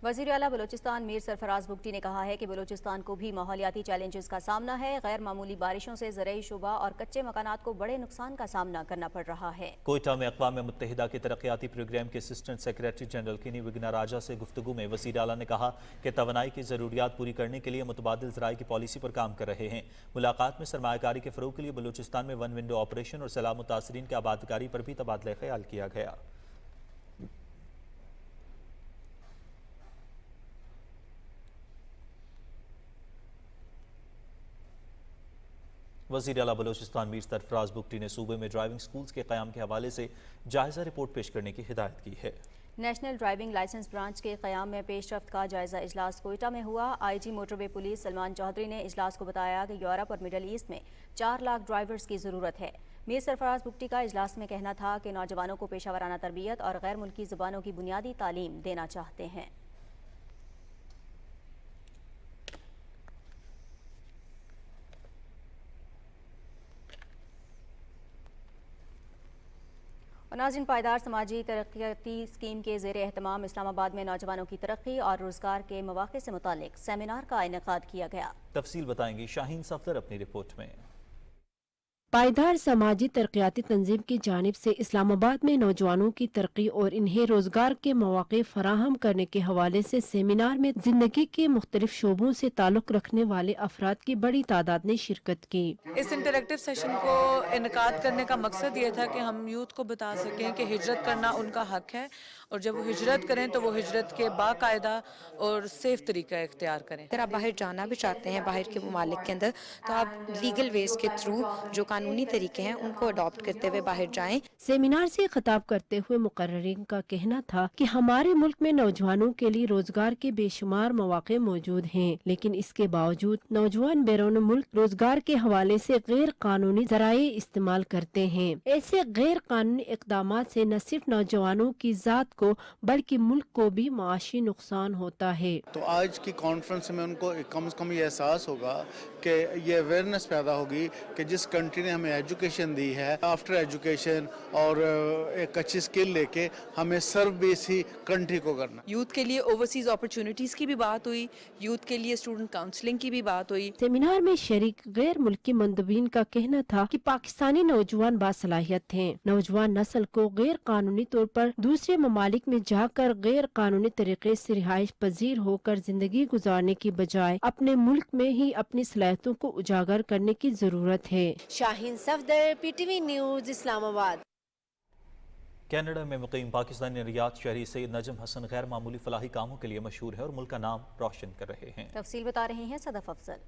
وزیر اعلیٰ بلوچستان میر سرفراز بگٹی نے کہا ہے کہ بلوچستان کو بھی ماحولیاتی چیلنجز کا سامنا ہے۔ غیر معمولی بارشوں سے زرعی شعبہ اور کچے مکانات کو بڑے نقصان کا سامنا کرنا پڑ رہا ہے۔ کوئٹہ میں اقوام متحدہ کے ترقیاتی پروگرام کے اسسٹنٹ سیکریٹری جنرل کنی وگنا راجہ سے گفتگو میں وزیر اعلیٰ نے کہا کہ توانائی کی ضروریات پوری کرنے کے لیے متبادل ذرائع کی پالیسی پر کام کر رہے ہیں۔ ملاقات میں سرمایہ کاری کے فروغ کے لیے بلوچستان میں ون ونڈو آپریشن اور سیلاب متاثرین کے آبادکاری پر بھی تبادلہ خیال کیا گیا۔ وزیر اعلیٰ بلوچستان میر سرفراز بگٹی نے صوبے میں ڈرائیونگ سکولز کے قیام کے حوالے سے جائزہ رپورٹ پیش کرنے کی ہدایت کی ہے۔ نیشنل ڈرائیونگ لائسنس برانچ کے قیام میں پیش رفت کا جائزہ اجلاس کوئٹہ میں ہوا۔ آئی جی موٹر وے پولیس سلمان چودھری نے اجلاس کو بتایا کہ یورپ اور مڈل ایسٹ میں 4 لاکھ ڈرائیورز کی ضرورت ہے۔ میر سرفراز بگٹی کا اجلاس میں کہنا تھا کہ نوجوانوں کو پیشہ ورانہ تربیت اور غیر ملکی زبانوں کی بنیادی تعلیم دینا چاہتے ہیں۔ ناظرین، پائیدار سماجی ترقیاتی اسکیم کے زیر اہتمام اسلام آباد میں نوجوانوں کی ترقی اور روزگار کے مواقع سے متعلق سیمینار کا انعقاد کیا گیا۔ تفصیل بتائیں گی شاہین صفدر اپنی رپورٹ میں۔ پائیدار سماجی ترقیاتی تنظیم کی جانب سے اسلام آباد میں نوجوانوں کی ترقی اور انہیں روزگار کے مواقع فراہم کرنے کے حوالے سے سیمینار میں زندگی کے مختلف شعبوں سے تعلق رکھنے والے افراد کی بڑی تعداد نے شرکت کی۔ اس انٹریکٹیو سیشن کو انعقاد کرنے کا مقصد یہ تھا کہ ہم یوتھ کو بتا سکیں کہ ہجرت کرنا ان کا حق ہے، اور جب وہ ہجرت کریں تو وہ ہجرت کے باقاعدہ اور سیف طریقہ اختیار کریں۔ اگر آپ باہر جانا بھی چاہتے ہیں باہر کے ممالک کے اندر تو آپ لیگل ویز کے تھرو جو قانونی طریقے ہیں ان کو اڈاپٹ کرتے ہوئے باہر جائیں۔ سیمینار سے خطاب کرتے ہوئے مقررین کا کہنا تھا کہ ہمارے ملک میں نوجوانوں کے لیے روزگار کے بے شمار مواقع موجود ہیں، لیکن اس کے باوجود نوجوان بیرون ملک روزگار کے حوالے سے غیر قانونی ذرائع استعمال کرتے ہیں۔ ایسے غیر قانونی اقدامات سے نہ صرف نوجوانوں کی ذات کو بلکہ ملک کو بھی معاشی نقصان ہوتا ہے۔ تو آج کی کانفرنس میں ان کو کم از کم یہ احساس ہوگا کہ یہ اویئرنیس پیدا ہوگی کہ جس کنٹری نے ہمیں ایجوکیشن دی ہے، آفٹر ایجوکیشن اور ایک اچھی سکل لے کے ہمیں سرو بھی اسی کنٹری کو کرنا۔ یوتھ کے لیے اوورسیز اپرچونٹیز کی بھی بات ہوئی، یوتھ کے لیے اسٹوڈنٹ کاؤنسلنگ کی بھی بات ہوئی۔ سیمینار میں شریک غیر ملکی مندوبین کا کہنا تھا کہ پاکستانی نوجوان باصلاحیت ہیں۔ نوجوان نسل کو غیر قانونی طور پر دوسرے ممالک میں جا کر غیر قانونی طریقے سے رہائش پذیر ہو کر زندگی گزارنے کی بجائے اپنے ملک میں ہی اپنی صلاحیتوں کو اجاگر کرنے کی ضرورت ہے۔ Shaheen Safdar, P T V news, Islamabad. Canada میں مقیم پاکستانی ریاض شہری سید نجم حسن غیر معمولی فلاحی کاموں کے لیے مشہور ہے اور ملک کا نام روشن کر رہے ہیں۔ تفصیل بتا رہی ہیں صدف افضل۔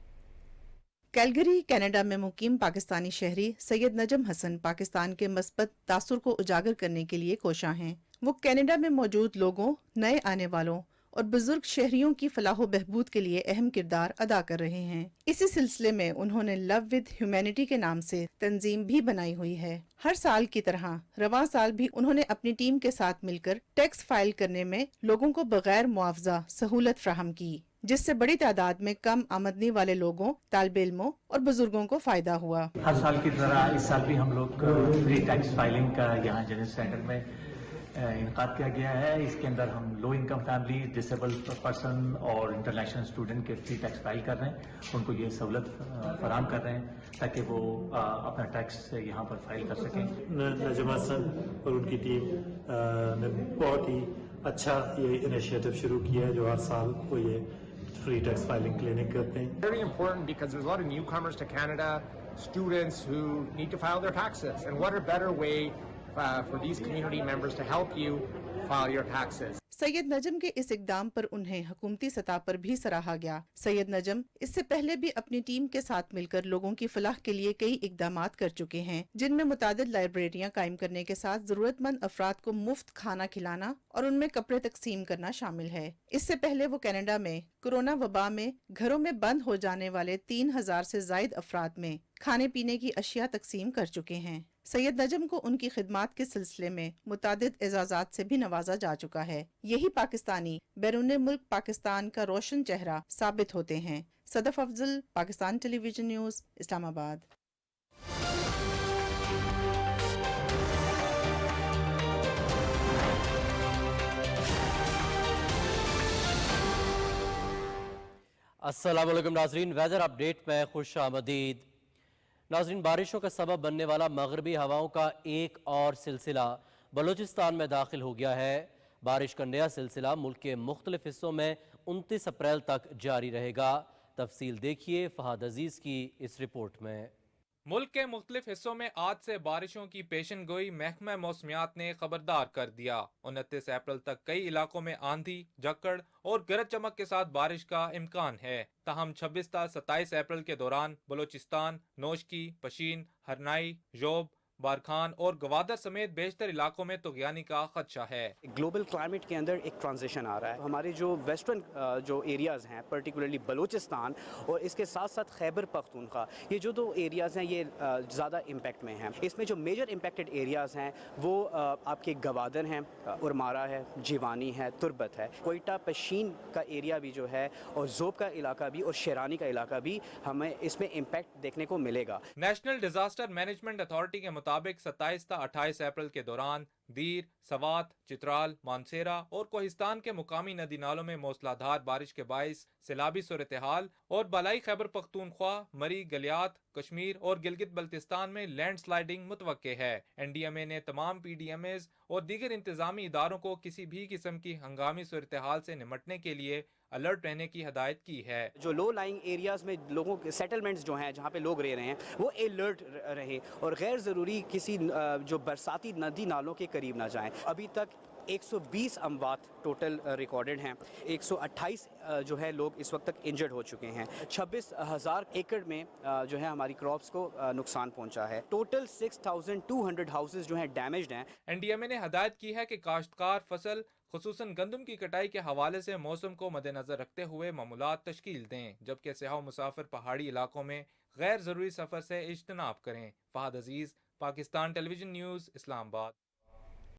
کیلگری، کینیڈا میں مقیم پاکستانی شہری سید نجم حسن پاکستان کے مثبت تاثر کو اجاگر کرنے کے لیے کوشاں ہیں۔ وہ کینیڈا میں موجود لوگوں، نئے آنے والوں اور بزرگ شہریوں کی فلاح و بہبود کے لیے اہم کردار ادا کر رہے ہیں۔ اسی سلسلے میں انہوں نے لو ود ہیومینٹی کے نام سے تنظیم بھی بنائی ہوئی ہے۔ ہر سال کی طرح رواں سال بھی انہوں نے اپنی ٹیم کے ساتھ مل کر ٹیکس فائل کرنے میں لوگوں کو بغیر معاوضہ سہولت فراہم کی، جس سے بڑی تعداد میں کم آمدنی والے لوگوں، طالب علموں اور بزرگوں کو فائدہ ہوا۔ ہر سال کی طرح اس سال بھی ہم لوگ فری ٹیکس فائلنگ کا یہاں جنرل سینٹر میں انعقاد کیا گیا ہے۔ اس کے اندر ہم low income family, disable person اور انٹرنیشنل اسٹوڈنٹ کے فری ٹیکس فائل کر رہے ہیں، ان کو یہ سہولت فراہم کر رہے ہیں تاکہ وہ اپنا ٹیکس یہاں پر فائل کر سکیں۔ نجم حسن اور ان کی ٹیم نے بہت ہی اچھا یہ انیشیٹو شروع کیا ہے جو ہر سال وہ یہ free tax filing clinic کرتے ہیں۔ Very important because there's a lot of newcomers to Canada. students who need to file their taxes. And what a better way for these community members to help you file your taxes. Syed नजम के इस इकदाम पर उन्हें हुकूमती सतह पर भी सराहा गया। सैयद नजम इससे पहले भी अपनी टीम के साथ मिलकर लोगों की फलाह के लिए कई इकदामात कर चुके हैं, जिनमें मुतादिद लाइब्रेरियां कायम करने के साथ जरूरतमंद अफराद को मुफ्त खाना खिलाना और उनमें कपड़े तकसीम करना शामिल है। इससे पहले वो कनाडा में कोरोना वबा में घरों में बंद हो जाने वाले 3000 से जायद अफराद में खाने पीने की अशिया तकसीम कर चुके हैं। सैयद नजम को उनकी खिदमात के सिलसिले में मुतादिद एजाजात से भी नवाजा जा चुका है। यही पाकिस्तानी बैरून मुल्क पाकिस्तान का रोशन चेहरा साबित होते हैं। Sadaf Afzal, Pakistan television news, Islamabad. अस्सलाम वालेकुम नाजरीन, वेदर अपडेट में खुश आमदीद। नाजरीन, बारिशों का सबब बनने वाला मगरबी हवाओं का एक और सिलसिला बलूचिस्तान में दाखिल हो गया है। बारिश का नया सिलसिला मुल्क के मुख्तलिफ हिस्सों में 29 अप्रैल तक जारी रहेगा। तफसील देखिए फहाद अजीज की इस रिपोर्ट में। मुल्क के मुख्तलिफ हिस्सों में आज से बारिशों की पेशन गोई महकमा मौसमियात ने खबरदार कर दिया। 29 अप्रैल तक कई इलाकों में आंधी, झक्कड़ और गरज चमक के साथ बारिश का इम्कान है। ताहम 26 ta 27 अप्रैल के दौरान बलोचिस्तान, नोशकी, पशीन, हरनाई, जोब, बारखान और गवादर समेत बेशतर इलाकों में तुगयानी का खदशा है। ग्लोबल क्लाइमेट के अंदर एक ट्रांजिशन आ रहा है। हमारे जो वेस्टर्न जो एरियाज़ हैं, पर्टिकुलरली बलूचिस्तान और इसके साथ साथ खैबर पख्तूनख्वा, ये जो दो एरियाज़ हैं ये ज़्यादा इम्पैक्ट में हैं। इसमें जो मेजर इम्पैक्टेड एरियाज़ हैं वो आपके गवादर हैं, उरमारा है, जीवानी है, तुरबत है, कोयटा पशीन का एरिया भी जो है और जोब का इलाका भी और शेरानी का इलाका भी हमें इसमें इम्पैक्ट देखने को मिलेगा। नेशनल डिजास्टर मैनेजमेंट अथॉरिटी के मुताबिक 27 ta 28 अप्रैल के दौरान दीर, सवात, चित्राल, मानसेरा और कोहिस्तान के मुकामी नदी नालों में मूसलाधार बारिश के बाइस सैलाबी सूरत हाल और बलाई खैबर पख्तूनख्वा, मरी, गलियात, कश्मीर और गिलगित बल्तिस्तान में लैंड स्लाइडिंग मुतवक्के है। NDMA ने तमाम PDMAs और दीगर इंतजामी इदारों को किसी भी किस्म की हंगामी सूरत हाल से निमटने के लिए अलर्ट रहने की हदायत की है। जो लो लाइंग एरियाज में लोगों के सेटलमेंट्स जो हैं, जहाँ पे लोग रह रहे हैं, वो अलर्ट रहे और गैर ज़रूरी किसी जो बरसाती नदी नालों के करीब ना जाएं। अभी तक 120 अमवात टोटल रिकॉर्डेड हैं। 128 जो है लोग इस वक्त तक इंजर्ड हो चुके हैं। 26,000 एकड़ में जो है हमारी क्रॉप्स को नुकसान पहुंचा है। टोटल 6,200 हाउसेज जो हैं डैमेज्ड हैं। NDMA ने हदायत की है कि काश्तकार फसल खुसूसन गंदम की कटाई के हवाले से मौसम को मद्देनजर रखते हुए मामूलात तश्कील दें, जबकि सियाह मुसाफिर पहाड़ी इलाकों में गैर ज़रूरी सफ़र से इज्तनाब करें। फहाद अजीज, पाकिस्तान टेलीविजन न्यूज़, इस्लामाबाद।